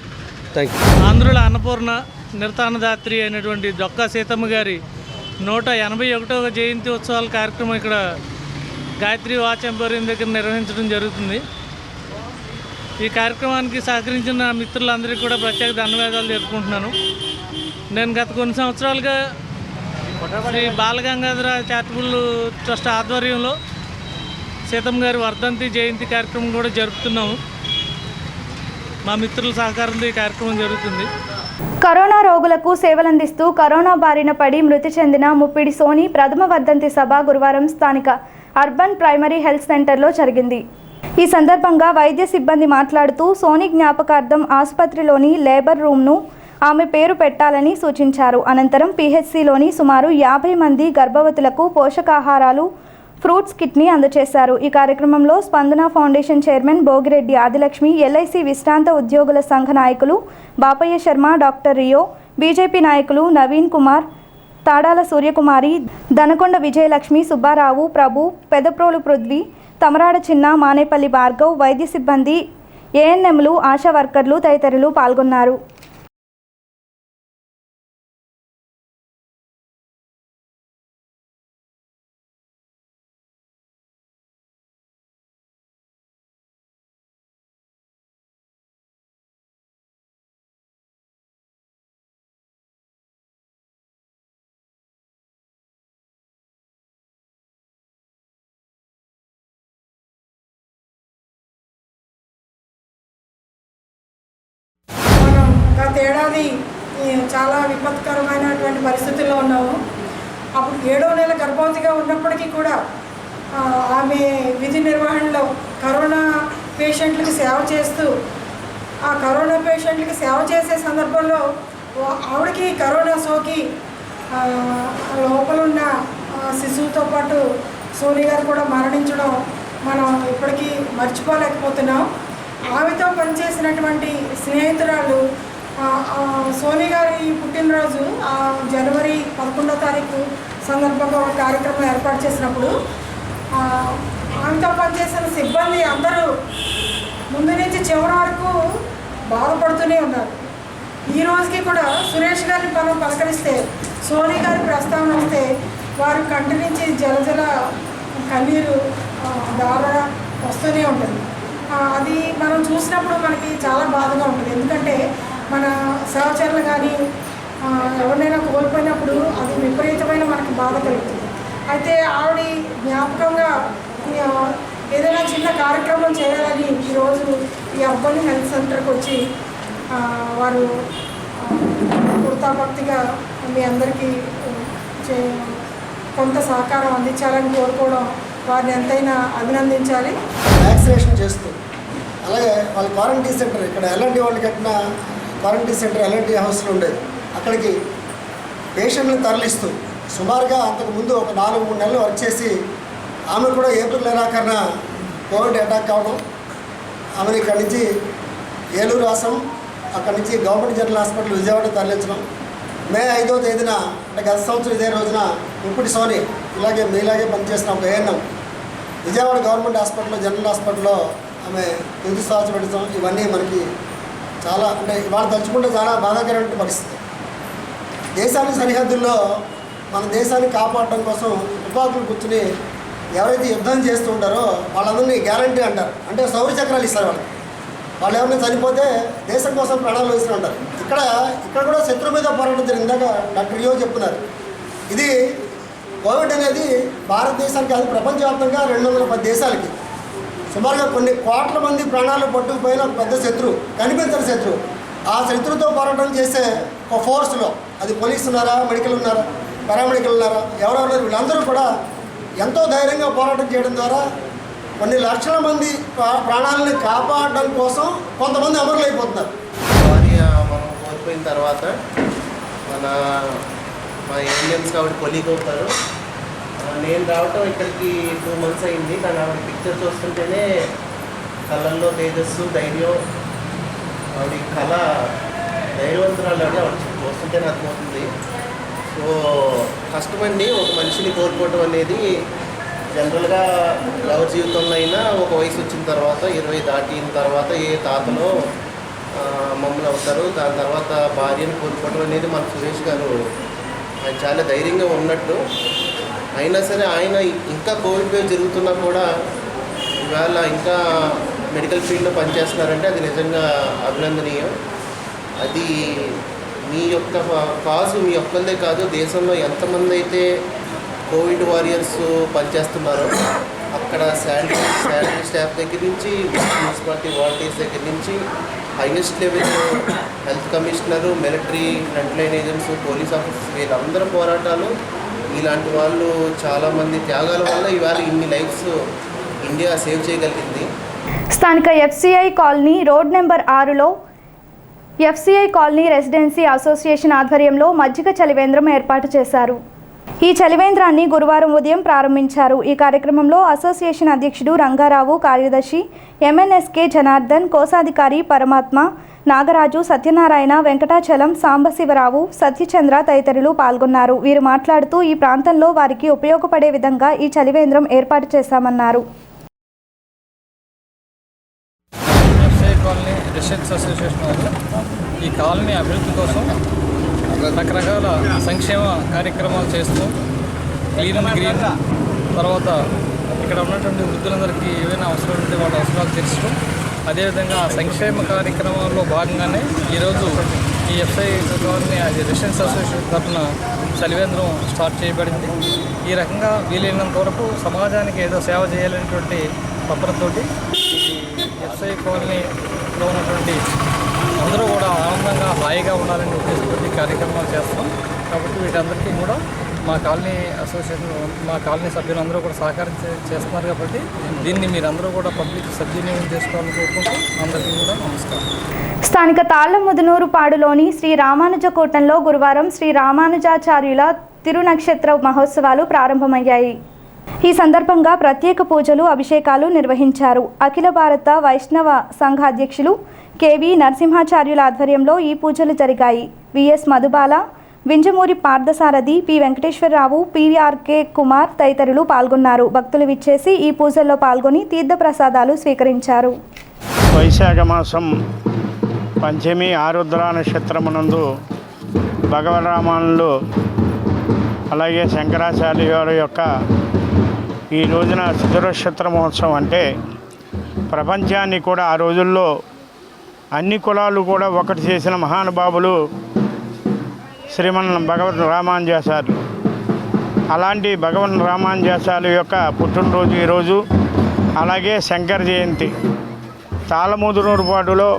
Thank you. ఆంధ్రుల అన్నపూర్ణ నిరతాన్నదాత్రి అయినటువంటి డొక్కా సీతమ్మ గారి 181వ జయంతి ఉత్సవాల కార్యక్రమం ఇక్కడ గాయత్రి వాచ్ ఎంపోరియం దగ్గర నిర్వహించడం జరుగుతుంది. ఈ కార్యక్రమానికి సహకరించిన మిత్రులందరికీ కూడా ప్రత్యేక ధన్యవాదాలు తెలుపుకుంటున్నాను. నేను గత కొన్ని సంవత్సరాలుగా శ్రీ బాలగంగాధర చారిటబుల్ ట్రస్ట్ ఆధ్వర్యంలో సీతమ్మ గారి వర్ధంతి జయంతి కార్యక్రమం కూడా జరుపుతున్నాము. మా మిత్రుల సహకారంతో ఈ కార్యక్రమం జరుగుతుంది. కరోనా రోగులకు సేవలందిస్తూ కరోనా బారిన పడి మృతి చెందిన ముప్పిడి సోని ప్రథమ వర్ధంతి సభ గురువారం స్థానిక అర్బన్ ప్రైమరీ హెల్త్ సెంటర్లో జరిగింది. ఈ సందర్భంగా వైద్య సిబ్బంది మాట్లాడుతూ సోని జ్ఞాపకార్థం ఆసుపత్రిలోని లేబర్ రూమ్ను ఆమె పేరు పెట్టాలని సూచించారు. అనంతరం పీహెచ్సిలోని సుమారు 50 మంది గర్భవతులకు పోషకాహారాలు, ఫ్రూట్స్ కిట్ని అందజేశారు. ఈ కార్యక్రమంలో స్పందన foundation chairman Bhogireddy Adilakshmi, LIC విశ్రాంత ఉద్యోగుల సంఘ నాయకులు Bapayya Sharma, doctor Rio, BJP నాయకులు నవీన్ కుమార్, తాడాల సూర్యకుమారి, దనకొండ విజయలక్ష్మి, సుబ్బారావు, ప్రభు, పెదప్రోలు పృథ్వీ, తమరాడ చిన్న, మానేపల్లి భార్గవ్, వైద్య సిబ్బంది, ఏఎన్ఎంలు, ఆశా వర్కర్లు తదితరులు పాల్గొన్నారు. గత ఏడాది చాలా విపత్కరమైనటువంటి పరిస్థితుల్లో ఉన్నాము. అప్పుడు 7వ నెల గర్భవతిగా ఉన్నప్పటికీ కూడా ఆమె విధి నిర్వహణలో కరోనా పేషెంట్లకు సేవ చేస్తూ ఆ కరోనా పేషెంట్లకి సేవ చేసే సందర్భంలో ఆవిడకి కరోనా సోకి లోపలున్న శిశువుతో పాటు సోని గారు కూడా మరణించడం మనం ఇప్పటికీ మర్చిపోలేకపోతున్నాం. ఆమెతో పనిచేసినటువంటి స్నేహితురాలు సోని గారి పుట్టినరోజు జనవరి 11వ తారీఖు సందర్భంగా ఒక కార్యక్రమం ఏర్పాటు చేసినప్పుడు ఆమెతో పనిచేసిన సిబ్బంది అందరూ ముందు నుంచి చివరి వరకు బాధపడుతూనే ఉన్నారు. ఈ రోజుకి కూడా సురేష్ గారిని మనం పలకరిస్తే సోని గారి ప్రస్తావన వస్తే వారి కంటి నుంచి జలజల కన్నీరు ద్వారా వస్తూనే ఉంటుంది. అది మనం చూసినప్పుడు మనకి చాలా బాధగా ఉంటుంది. ఎందుకంటే మన సహచరులు కానీ ఎవరినైనా కోల్పోయినప్పుడు అది విపరీతమైన మనకి బాధ కలుగుతుంది. అయితే ఆవిడ జ్ఞాపకంగా ఏదైనా చిన్న కార్యక్రమం చేయాలని ఈరోజు ఈ అర్బన్ హెల్త్ సెంటర్కి వచ్చి వారు కృతజ్ఞతగా మీ అందరికీ కొంత సహకారం అందించాలని కోరుకోవడం వారిని ఎంతైనా అభినందించాలి. వ్యాక్సినేషన్ చేస్తూ అలాగే వాళ్ళ క్వారంటైన్ సెంటర్ ఇక్కడ ఎల్ఎన్టీ వాళ్ళు కట్టిన క్వారంటైన్ సెంటర్ ఎల్ఎన్టీ హౌస్లో ఉండేది. అక్కడికి పేషెంట్లను తరలిస్తూ సుమారుగా అంతకుముందు ఒక 4-3 నెలలు వర్క్ చేసి ఆమె కూడా ఏప్రిల్ నెలాఖరున కోవిడ్ అటాక్ కావడం, ఆమెను ఇక్కడి నుంచి ఏలూరు రాసం, అక్కడి నుంచి గవర్నమెంట్ జనరల్ హాస్పిటల్ విజయవాడ తరలించడం, మే 5వ తేదీన అంటే గత సంవత్సరం ఇదే రోజున ఇప్పుడు సోని ఇలాగే మీలాగే పనిచేసిన ఒక ఏఎన్ఎం విజయవాడ గవర్నమెంట్ హాస్పిటల్లో జనరల్ హాస్పిటల్లో ఆమె తుది శ్వాస పెట్టడం, ఇవన్నీ మనకి చాలా అంటే ఇవాళ తలుచుకుంటే చాలా బాధాకరమైన పరిస్థితి. దేశానికి సరిహద్దుల్లో మన దేశాన్ని కాపాడడం కోసం తుపాకులు కూర్చుని ఎవరైతే యుద్ధం చేస్తూ ఉంటారో వాళ్ళందరినీ గ్యారంటీ అంటారు. అంటే సౌర చక్రాలు ఇస్తారు వాళ్ళు ఎవరైనా చనిపోతే దేశం కోసం ప్రాణాలు వేస్తూ ఉంటారు. ఇక్కడ కూడా శత్రువు మీద పోరాటం జరిగింది. ఇందాక డాక్టర్ రియో చెప్తున్నారు. ఇది కోవిడ్ అనేది భారతదేశానికి కాదు ప్రపంచవ్యాప్తంగా 210 దేశాలకి సుమారుగా కొన్ని కోట్ల మంది ప్రాణాలు పట్టుకుపోయిన ఒక పెద్ద శత్రువు, కనిపించని శత్రువు. ఆ శత్రువుతో పోరాటం చేసే ఒక ఫోర్స్లో అది పోలీసు ఉన్నారా, మెడికల్ ఉన్నారా, పారామెడికల్ ఉన్నారా, ఎవరెవరు వీళ్ళందరూ కూడా ఎంతో ధైర్యంగా పోరాటం చేయడం ద్వారా కొన్ని లక్షల మంది ప్రాణాలను కాపాడడం కోసం కొంతమంది అమరులు అయిపోతున్నారు. మనం కోల్పోయిన తర్వాత మా ఇండియన్స్ కాబట్టి కొలీగ్ అవుతారు. నేను రావటం ఇక్కడికి 2 months అయింది. కానీ ఆవిడ పిక్చర్ చూస్తుంటేనే కళ్ళల్లో తేజస్సు, ధైర్యం, ఆవిడ కళ ధైర్యవంతురాలు ఆవిడ చూస్తుంటేనే అర్థమవుతుంది. సో కష్టమండి ఒక మనిషిని కోల్పోవటం అనేది. జనరల్గా ఎవరి జీవితంలో అయినా ఒక వయసు వచ్చిన తర్వాత 20 దాటిన తర్వాత ఏ తాతలో మమ్మల్ని అవుతారు. దాని తర్వాత భార్యను కోల్పోవడం అనేది మన సురేష్ గారు ఆయన చాలా ధైర్యంగా ఉన్నట్టు. అయినా సరే ఆయన ఇంకా కోవిడ్ వేవ్ జరుగుతున్నా కూడా ఇవాళ ఇంకా మెడికల్ ఫీల్డ్లో పనిచేస్తున్నారంటే అది నిజంగా అభినందనీయం. అది మీ యొక్క కాజు మీ ఒక్కళ్ళే కాదు, దేశంలో ఎంతమంది అయితే కోవిడ్ వారియర్స్ పనిచేస్తున్నారో అక్కడ శానిటరీ స్టాఫ్ దగ్గర నుంచి మున్సిపాలిటీ వాలంటీర్స్ దగ్గర నుంచి highest level health commissioner, military front line agents, police officers వీళ్ళందరూ పోరాటాలు, ఇలాంటి వాళ్ళు చాలామంది త్యాగాల వల్ల ఇవాళ ఇన్ని లైఫ్స్ ఇండియా సేవ్ చేయగలిగింది. స్థానిక ఎఫ్సిఐ కాలనీ రోడ్ నెంబర్ 6లో ఎఫ్సిఐ కాలనీ రెసిడెన్సీ అసోసియేషన్ ఆధ్వర్యంలో మజ్జిగ చలివేంద్రం ఏర్పాటు చేశారు. ఈ చలివేంద్రాన్ని గురువారం ఉదయం ప్రారంభించారు. ఈ కార్యక్రమంలో అసోసియేషన్ అధ్యక్షుడు రంగారావు, కార్యదర్శి ఎంఎన్ఎస్కే జనార్దన్, కోశాధికారి పరమాత్మ, నాగరాజు, సత్యనారాయణ, వెంకటాచలం, సాంబశివరావు, సత్యచంద్ర తదితరులు పాల్గొన్నారు. వీరు మాట్లాడుతూ ఈ ప్రాంతంలో వారికి ఉపయోగపడే విధంగా ఈ చలివేంద్రం ఏర్పాటు చేశామన్నారు. కాలనీ రెసిడెన్స్ అసోసియేషన్ వాళ్ళు ఈ కాలనీ అభివృద్ధి కోసం రకరకాల సంక్షేమ కార్యక్రమాలు చేస్తూ క్లీన్ అండ్ గ్రీన్, తర్వాత ఇక్కడ ఉన్నటువంటి వృద్ధులందరికీ ఏవైనా అవసరాలు ఉంటే వాళ్ళ అవసరాలు తీర్చడం, అదేవిధంగా సంక్షేమ కార్యక్రమాల్లో భాగంగానే ఈరోజు ఈ ఎఫ్ఐ కాలనీ రెసిడెన్స్ అసోసియేషన్ తరఫున చలివేంద్రం స్టార్ట్ చేయబడింది. ఈ రకంగా వీలైనంత వరకు సమాజానికి ఏదో సేవ చేయాలనేటువంటి తపనతోటి ఈ ఎఫ్ఐ కాలనీలో ఉన్నటువంటి అందరూ కూడా ఆనందంగా హాయిగా ఉండాలని ఉద్దేశంతో కార్యక్రమాలు చేస్తాం. కాబట్టి వీటందరికీ కూడా మా కాలనీ అసోసియేషన్, మా కాలనీ సభ్యులందరూ కూడా సహకారం చేస్తున్నారు. కాబట్టి దీన్ని మీరందరూ కూడా పబ్లిక్ సద్వినియోగం చేసుకోవాలని కోరుకుంటూ అందరికీ కూడా నమస్కారం. స్థానిక తాళ్లముదునూరుపాడులోని శ్రీ రామానుజ కూటంలో గురువారం శ్రీ రామానుజాచార్యుల తిరునక్షత్ర మహోత్సవాలు ప్రారంభమయ్యాయి. ఈ సందర్భంగా ప్రత్యేక పూజలు అభిషేకాలు నిర్వహించారు. అఖిల భారత వైష్ణవ సంఘ అధ్యక్షులు కేవి నరసింహాచార్యుల ఆధ్వర్యంలో ఈ పూజలు జరిగాయి. విఎస్ మధుబాల, వింజమూరి పార్థసారథి, పి వెంకటేశ్వరరావు, పివిఆర్కే కుమార్ తదితరులు పాల్గొన్నారు. భక్తులు విచ్చేసి ఈ పూజల్లో పాల్గొని తీర్థప్రసాదాలు స్వీకరించారు. వైశాఖ మాసం పంచమి ఆరుద్ర నక్షత్రమునందు భగవద్రామానులు అలాగే శంకరాచార్య గారి యొక్క ఈ రోజున చతురక్షత్ర మహోత్సవం అంటే ప్రపంచాన్ని కూడా ఆ రోజుల్లో అన్ని కులాలు కూడా ఒకటి చేసిన మహానుభావులు శ్రీమన్ భగవద్ రామానుజాచార్యులు. అలాంటి భగవన్ రామానుజాచార్యుల యొక్క పుట్టినరోజు ఈరోజు. అలాగే శంకర జయంతి. తాళముదునూరుపాటులో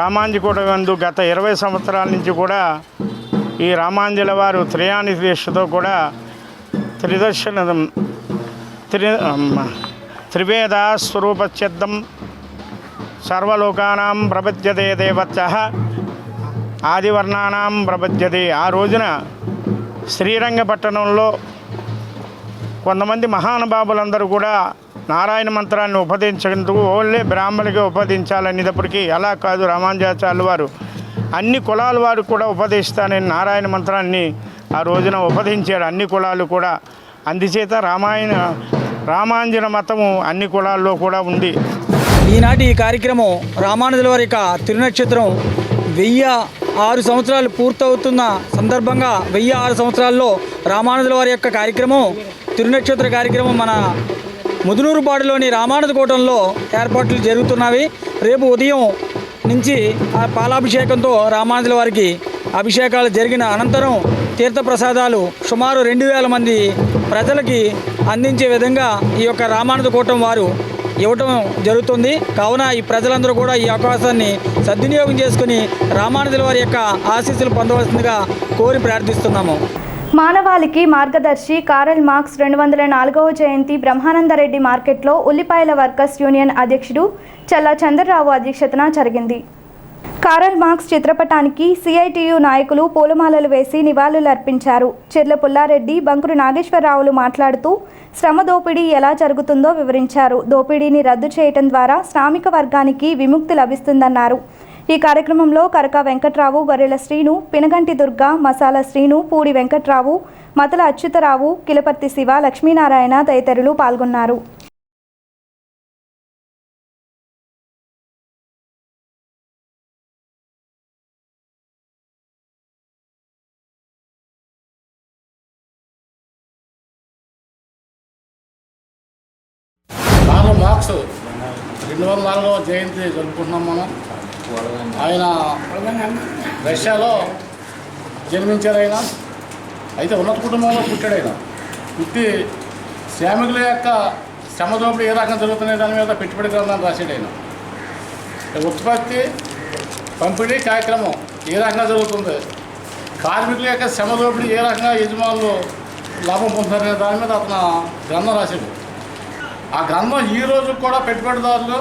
రామాంజకోట నందు గత 20 సంవత్సరాల నుంచి కూడా ఈ రామాంజల వారు త్రయాణి దీక్షతో కూడా త్రివేద స్వరూపచ్ఛేదం సర్వలోకానాం ప్రపద్యతే దేవత్యః ఆదివర్ణానాం ప్రపద్యతే. ఆ రోజున శ్రీరంగపట్టణంలో కొంతమంది మహానుభావులందరూ కూడా నారాయణ మంత్రాన్ని ఉపదేశించేందుకు ఓన్లీ బ్రాహ్మణులకి ఉపదేశించాలనేటప్పటికీ అలా కాదు, రామానుజాచార్యుల వారు అన్ని కులాల వారు కూడా ఉపదేశిస్తానని నారాయణ మంత్రాన్ని ఆ రోజున ఉపదేశించాడు అన్ని కులాలు కూడా. అందుచేత రామాంజన మతము అన్ని కులాల్లో కూడా ఉంది. ఈనాటి ఈ కార్యక్రమం రామానుజుల వారి యొక్క తిరునక్షత్రం 1006 సంవత్సరాలు పూర్తవుతున్న సందర్భంగా 1006 సంవత్సరాల్లో రామానుజుల వారి యొక్క కార్యక్రమం తిరునక్షత్ర కార్యక్రమం మన ముదునూరుపాడులోని రామానుజకోటంలో ఏర్పాట్లు జరుగుతున్నవి. రేపు ఉదయం నుంచి ఆ పాలాభిషేకంతో రామానుజుల వారికి అభిషేకాలు జరిగిన అనంతరం తీర్థప్రసాదాలు సుమారు 2000 మంది ప్రజలకి అందించే విధంగా ఈ యొక్క రామానుజకోటం వారు ఇవ్వటం జరుగుతుంది. కావున ఈ ప్రజలందరూ కూడా ఈ అవకాశాన్ని సద్వినియోగం చేసుకుని రామానుజుల వారి యొక్క ఆశీస్సులు పొందవలసిందిగా కోరి ప్రార్థిస్తున్నాము. మానవాళికి మార్గదర్శి కారల్ మార్క్స్ 204వ జయంతి బ్రహ్మానందరెడ్డి మార్కెట్లో ఉల్లిపాయల వర్కర్స్ యూనియన్ అధ్యక్షుడు చల్లా చంద్రరావు అధ్యక్షతన జరిగింది. కారల్ మార్క్స్ చిత్రపటానికి సిఐటియు నాయకులు పూలమాలలు వేసి నివాళులర్పించారు. చెర్ల పుల్లారెడ్డి, బంకురు నాగేశ్వరరావులు మాట్లాడుతూ శ్రమ దోపిడీ ఎలా జరుగుతుందో వివరించారు. దోపిడీని రద్దు చేయటం ద్వారా శ్రామిక వర్గానికి విముక్తి లభిస్తుందన్నారు. ఈ కార్యక్రమంలో కరక వెంకట్రావు, గొర్రెల శ్రీను, పినగంటి దుర్గా, మసాల శ్రీను, పూడి వెంకట్రావు, మతల అచ్యుతరావు, కిలపర్తి శివ, లక్ష్మీనారాయణ తదితరులు పాల్గొన్నారు. కార్ల్ మార్క్స్ 204వ జయంతి జరుపుకుంటున్నాం మనం. ఆయన రష్యాలో జన్మించారు. ఆయన అయితే ఉన్నత కుటుంబంలో పుట్టాడు. ఆయన పుట్టి శ్రామికుల యొక్క శ్రమ దోపిడీ ఏ రకంగా జరుగుతున్న దాని మీద పెట్టుబడి గ్రంథాన్ని రాశాడు. ఆయన ఉత్పత్తి పంపిణీ కార్యక్రమం ఏ రకంగా జరుగుతుంది, కార్మికుల యొక్క శ్రమ దోపిడీ ఏ రకంగా యజమానులు లాభం పొందుతారనే దాని మీద అతను గ్రంథం రాశాడు. ఆ గ్రంథం ఈ రోజు కూడా పెట్టుబడిదారులు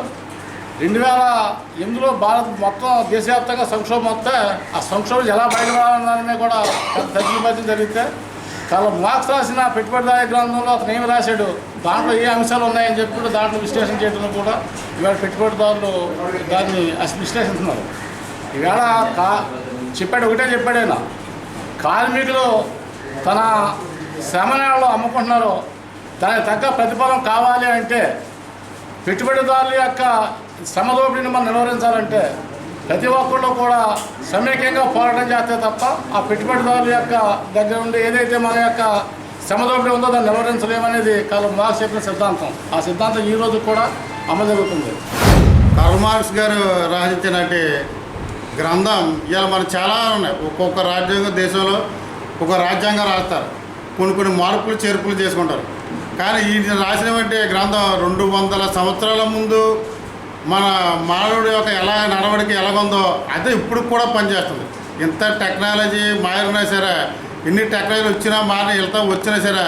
2008లో భారత్ మొత్తం దేశవ్యాప్తంగా సంక్షోభం వస్తే ఆ సంక్షోభం ఎలా బయటపడాలనే దాని మీద కూడా తగ్గిపత్యం జరిగితే చాలా మార్క్స్ రాసిన పెట్టుబడిదారు గ్రంథంలో అతను ఏమి రాశాడు, దాంట్లో ఏ అంశాలు ఉన్నాయని చెప్పి దాంట్లో విశ్లేషణ చేయడంలో కూడా ఇవాళ పెట్టుబడిదారులు దాన్ని విశ్లేషిస్తున్నారు. ఈవేళ చెప్పాడు ఒకటే చెప్పాడు ఆయన, కార్మికులు తన శ్రమణాలలో అమ్ముకుంటున్నారు, దానికి తగ్గ ప్రతిఫలం కావాలి అంటే పెట్టుబడిదారుల యొక్క శ్రమ దోపిడీని మనం నివారించాలంటే ప్రతి ఒక్కళ్ళు కూడా సమైక్యంగా పోరాటం చేస్తే తప్ప ఆ పెట్టుబడిదారుల యొక్క దగ్గర ఉండి ఏదైతే మన యొక్క శ్రమ దోపిడీ ఉందో దాన్ని నివారించలేమనేది కార్ల్ మార్క్స్ చెప్పిన సిద్ధాంతం. ఆ సిద్ధాంతం ఈ రోజు కూడా అమలు జరుగుతుంది. కార్ల్ మార్క్స్ గారు రచించినటువంటి గ్రంథం ఇలా మనకు చాలా ఉన్నాయి. ఒక్కొక్క రాజ్యాంగ దేశంలో ఒక రాజ్యాంగం రాస్తారు, కొన్ని మార్పులు చేర్పులు చేసుకుంటారు. కానీ ఈ రాసినటువంటి గ్రంథం 200 సంవత్సరాల ముందు మన మానవుడి యొక్క ఎలా నడవడికి ఎలాగుందో అదే ఇప్పుడు కూడా పనిచేస్తుంది. ఇంత టెక్నాలజీ మారినా సరే, ఎన్ని టెక్నాలజీ వచ్చినా వచ్చినా సరే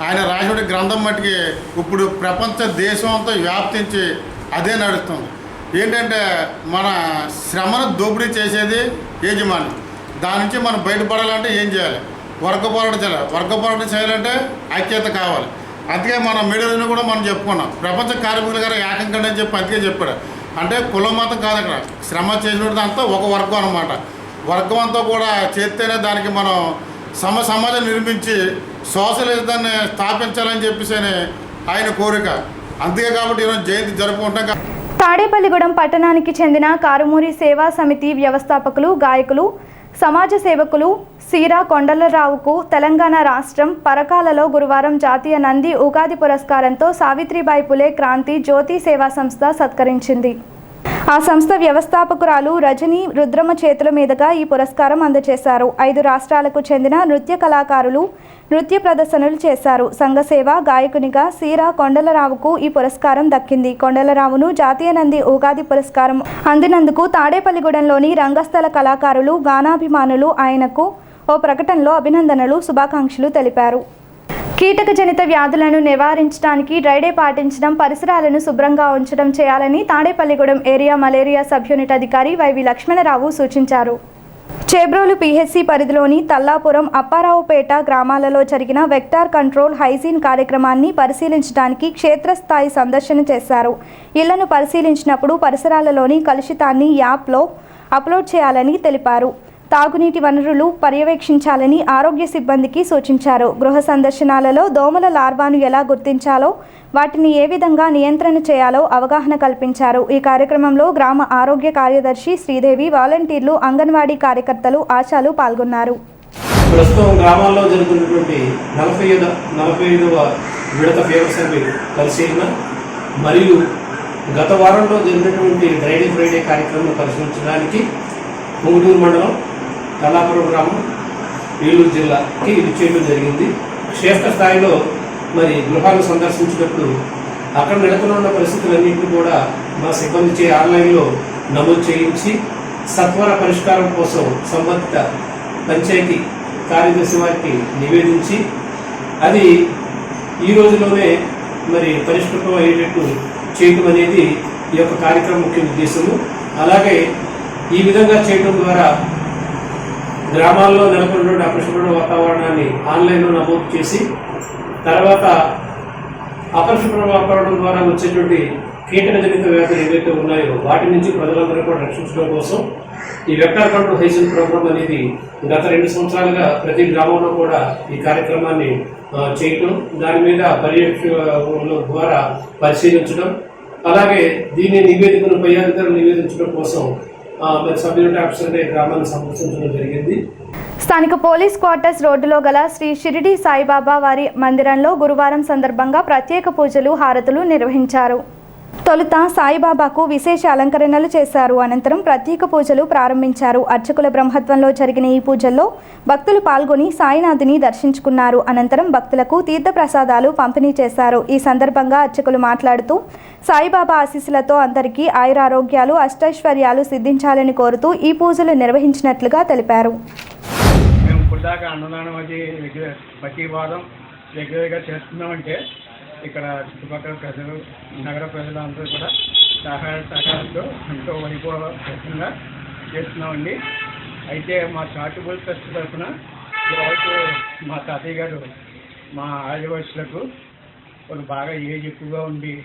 ఆయన రాసిన గ్రంథం మట్టుకి ఇప్పుడు ప్రపంచ దేశం అంతా వ్యాప్తించి అదే నడుస్తుంది. ఏంటంటే మన శ్రమను దోపిడీ చేసేది యజమాని. దాని నుంచి మనం బయటపడాలంటే ఏం చేయాలి? వర్గ పోరాటం చేయాలి. వర్గ పోరాటం చేయాలంటే ఐక్యత కావాలి. అందుకే మన మీడియాలో కూడా మనం చెప్పుకున్నాం ప్రపంచ కార్మికుల గారు ఏకం కండి అని చెప్పి అందుకే చెప్పాడు. అంటే కుల మతం కాదు, అక్కడ శ్రమ చేసినట్టు అంతా ఒక వర్గం అనమాట. వర్గం అంతా కూడా చేస్తేనే దానికి మనం సమాజం నిర్మించి సోషలిజాన్ని స్థాపించాలని చెప్పేసి ఆయన కోరిక. అందుకే కాబట్టి ఈరోజు జయంతి జరుపుకుంటాం. తాడేపల్లిగూడెం పట్టణానికి చెందిన కారుమూరి సేవా సమితి వ్యవస్థాపకులు, గాయకులు, సమాజ సేవకులు సీరా కొండలరావుకు తెలంగాణ రాష్ట్రం పరకాలలో గురువారం జాతీయ నంది ఉగాది పురస్కారంతో సావిత్రిబాయి పులే క్రాంతి జ్యోతి సేవా సంస్థ సత్కరించింది. ఆ సంస్థ వ్యవస్థాపకురాలు రజనీ రుద్రమ చేతుల మీదుగా ఈ పురస్కారం అందజేశారు. 5 రాష్ట్రాలకు చెందిన నృత్య కళాకారులు నృత్య ప్రదర్శనలు చేశారు. సంఘసేవ గాయకునిగా సీరా కొండలరావుకు ఈ పురస్కారం దక్కింది. కొండలరావును జాతీయ నంది ఉగాది పురస్కారం అందినందుకు తాడేపల్లిగూడెంలోని రంగస్థల కళాకారులు, గానాభిమానులు ఆయనకు ఓ ప్రకటనలో అభినందనలు, శుభాకాంక్షలు తెలిపారు. కీటకజనిత వ్యాధులను నివారించడానికి డ్రైడే పాటించడం, పరిసరాలను శుభ్రంగా ఉంచడం చేయాలని Tadepalligudem area malaria sub unit అధికారి వైవి లక్ష్మణరావు సూచించారు. చేబ్రోలు పిహెచ్సి పరిధిలోని తల్లాపురం, అప్పారావుపేట గ్రామాలలో జరిగిన వెక్టార్ కంట్రోల్ హైజీన్ కార్యక్రమాన్ని పరిశీలించడానికి క్షేత్రస్థాయి సందర్శన చేశారు. ఇళ్లను పరిశీలించినప్పుడు పరిసరాలలోని కలుషితాన్ని యాప్లో అప్లోడ్ చేయాలని తెలిపారు. తాగునీటి వనరులు పర్యవేక్షించాలని ఆరోగ్య సిబ్బందికి సూచించారు. గృహ సందర్శనాలలో దోమల లార్వాను ఎలా గుర్తించాలో, వాటిని ఏ విధంగా నియంత్రణ చేయాలో అవగాహన కల్పించారు. ఈ కార్యక్రమంలో గ్రామ ఆరోగ్య కార్యదర్శి శ్రీదేవి, వాలంటీర్లు, అంగన్వాడీ కార్యకర్తలు, ఆశాలు పాల్గొన్నారు. ప్రస్తుతం గ్రామాల్లో జరుగుతున్నటువంటి 45వ విడత ఫేవర్ సర్వే పరిశీలన మరియు గత వారంలో జరిగినటువంటి డ్రైడే ఫ్రైడే కార్యక్రమం పరిశీలించడానికి పొంగుటూరు మండలం, తల్లాపురం గ్రామం, ఏలూరు జిల్లాకి ఇది చేయడం జరిగింది. క్షేత్రస్థాయిలో మరి గృహాలు సందర్శించినప్పుడు అక్కడ నెలకొని ఉన్న పరిస్థితులన్నింటినీ కూడా మా సిబ్బంది ఆన్లైన్లో నమోదు చేయించి సత్వర పరిష్కారం కోసం సంబంధిత పంచాయతీ కార్యదర్శి వారికి నివేదించి అది ఈ రోజులోనే మరి పరిష్కృతం అయ్యేటట్టు చేయడం అనేది ఈ యొక్క కార్యక్రమం ముఖ్య ఉద్దేశము. అలాగే ఈ విధంగా చేయడం ద్వారా గ్రామాల్లో నెలకొన్నటువంటి అపరిశుభ్ర వాతావరణాన్ని ఆన్లైన్లో నమోదు చేసి తర్వాత అపరిశుభ్ర వాతావరణం ద్వారా వచ్చేటువంటి కీటకజనిత వ్యాధులు ఏవైతే ఉన్నాయో వాటి నుంచి ప్రజలందరూ కూడా రక్షించడం కోసం ఈ వెక్టార్ కంట్రోల్ హైజీన్ ప్రోగ్రామ్ అనేది గత 2 సంవత్సరాలుగా ప్రతి గ్రామంలో కూడా ఈ కార్యక్రమాన్ని చేయటం, దాని మీద పర్యవేక్షణ ద్వారా పరిశీలించడం, అలాగే దీని నివేదికను పై అధికారులు నివేదించడం కోసం మరి సబ్ యూనిట్ ఆఫీసర్ గ్రామాన్ని సందర్శించడం జరిగింది. స్థానిక పోలీస్ క్వార్టర్స్ రోడ్డులో గల శ్రీ షిరిడి సాయిబాబా వారి మందిరంలో గురువారం సందర్భంగా ప్రత్యేక పూజలు, హారతులు నిర్వహించారు. తొలుత సాయిబాబాకు విశేష అలంకరణలు చేశారు. అనంతరం ప్రత్యేక పూజలు ప్రారంభించారు. అర్చకుల బ్రహ్మత్వంలో జరిగిన ఈ పూజల్లో భక్తులు పాల్గొని సాయినాథుని దర్శించుకున్నారు. అనంతరం భక్తులకు తీర్థప్రసాదాలు పంపిణీ చేశారు. ఈ సందర్భంగా అర్చకులు మాట్లాడుతూ సాయిబాబా ఆశీస్సులతో అందరికీ ఆయురారోగ్యాలు, అష్టైశ్వర్యాలు సిద్ధించాలని కోరుతూ ఈ పూజలు నిర్వహించినట్లుగా తెలిపారు. మేము పుల్లాక అన్నదానం అది ప్రతి వారం రెగ్యులర్గా చేస్తున్నామంటే ఇక్కడ చుట్టుపక్కల ప్రజలు, నగర ప్రజలు అందరూ కూడా సహకారంతో ఎంతో వైభవంగా చేస్తున్నామండి. అయితే మా చారిటబుల్ ట్రస్ట్ తరఫున ఈరోజు మా తాతయ్య గారు మా ఆదివాసులకు వాళ్ళు బాగా ఏజ్ ఎక్కువగా ఉండి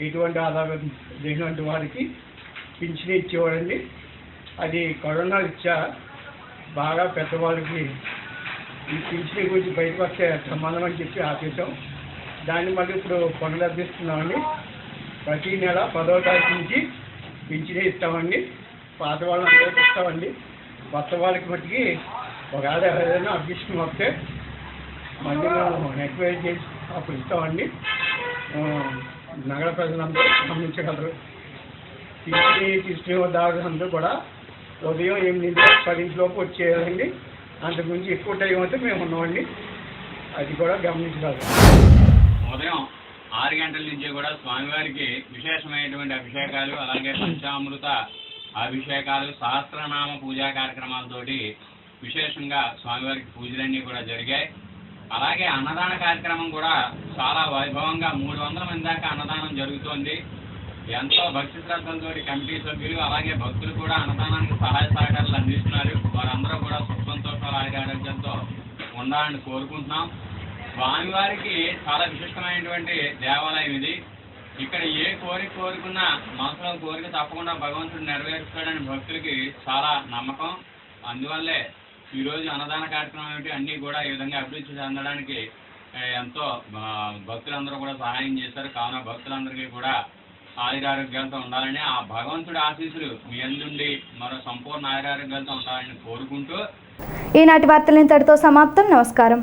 ఎటువంటి ఆదాయం లేనటువంటి వారికి పింఛన్ ఇచ్చేవాడండి. అది కరోనా రీత్యా బాగా పెద్దవాళ్ళకి ఈ పింఛన్ గురించి బయటకు వస్తే ప్రమాదం అని చెప్పి ఆపేసాం. దాన్ని మళ్ళీ ఇప్పుడు పునరుద్ధరిస్తున్నామండి. ప్రతి నెల 10వ తారీఖు నుంచి పింఛన్ ఇస్తామండి. పాత వాళ్ళని అందరికీ ఇస్తామండి. కొత్త వాళ్ళకి మట్టికి ఒకవేళ ఏదైనా అడ్మిషన్ వస్తే మళ్ళీ మేము ఎంక్వైరీ చేసి అప్పుడు ఇస్తామండి. నగర ప్రజలందరూ గమనించగలరు. పింఛన్ తీసుకునే దారులందరూ కూడా ఉదయం 8-10 లోపు వచ్చేయాలండి. అంతకుమించి ఎక్కువ టైం అయితే మేము ఉన్నామండి. అది కూడా గమనించగలరు. ఉదయం 6 గంటల నుంచి కూడా స్వామివారికి విశేషమైనటువంటి అభిషేకాలు, అలాగే పంచామృత అభిషేకాలు, సహస్రనామ పూజా కార్యక్రమాలతోటి విశేషంగా స్వామివారికి పూజలన్నీ కూడా జరిగాయి. అలాగే అన్నదాన కార్యక్రమం కూడా చాలా వైభవంగా 300 మంది దాకా అన్నదానం జరుగుతోంది. ఎంతో భక్తి శ్రద్ధలతో కమిటీ సభ్యులు అలాగే భక్తులు కూడా అన్నదానానికి సహాయ సహకారాలు అందిస్తున్నారు. వారందరూ కూడా సుఖ సంతోషాలు, ఆరోగ్యంతో ఉండాలని కోరుకుంటున్నాం. స్వామివారికి చాలా విశిష్టమైనటువంటి దేవాలయం ఇది. ఇక్కడ ఏ కోరిక కోరుకున్నా మనసులో కోరిక తప్పకుండా భగవంతుడు నెరవేరుస్తాడని భక్తులకి చాలా నమ్మకం. అందువల్లే ఈరోజు అన్నదాన కార్యక్రమం ఏమిటి అన్నీ కూడా ఈ విధంగా అభివృద్ధి చెందడానికి ఎంతో భక్తులందరూ కూడా సహాయం చేశారు. కావున భక్తులందరికీ కూడా ఆయురారోగ్యాలతో ఉండాలని, ఆ భగవంతుడి ఆశీస్సులు మీ అందుండి మరో సంపూర్ణ ఆయురారోగ్యాలతో ఉండాలని కోరుకుంటూ ఈనాటి వార్తలు ఇంతటితో సమాప్తం. నమస్కారం.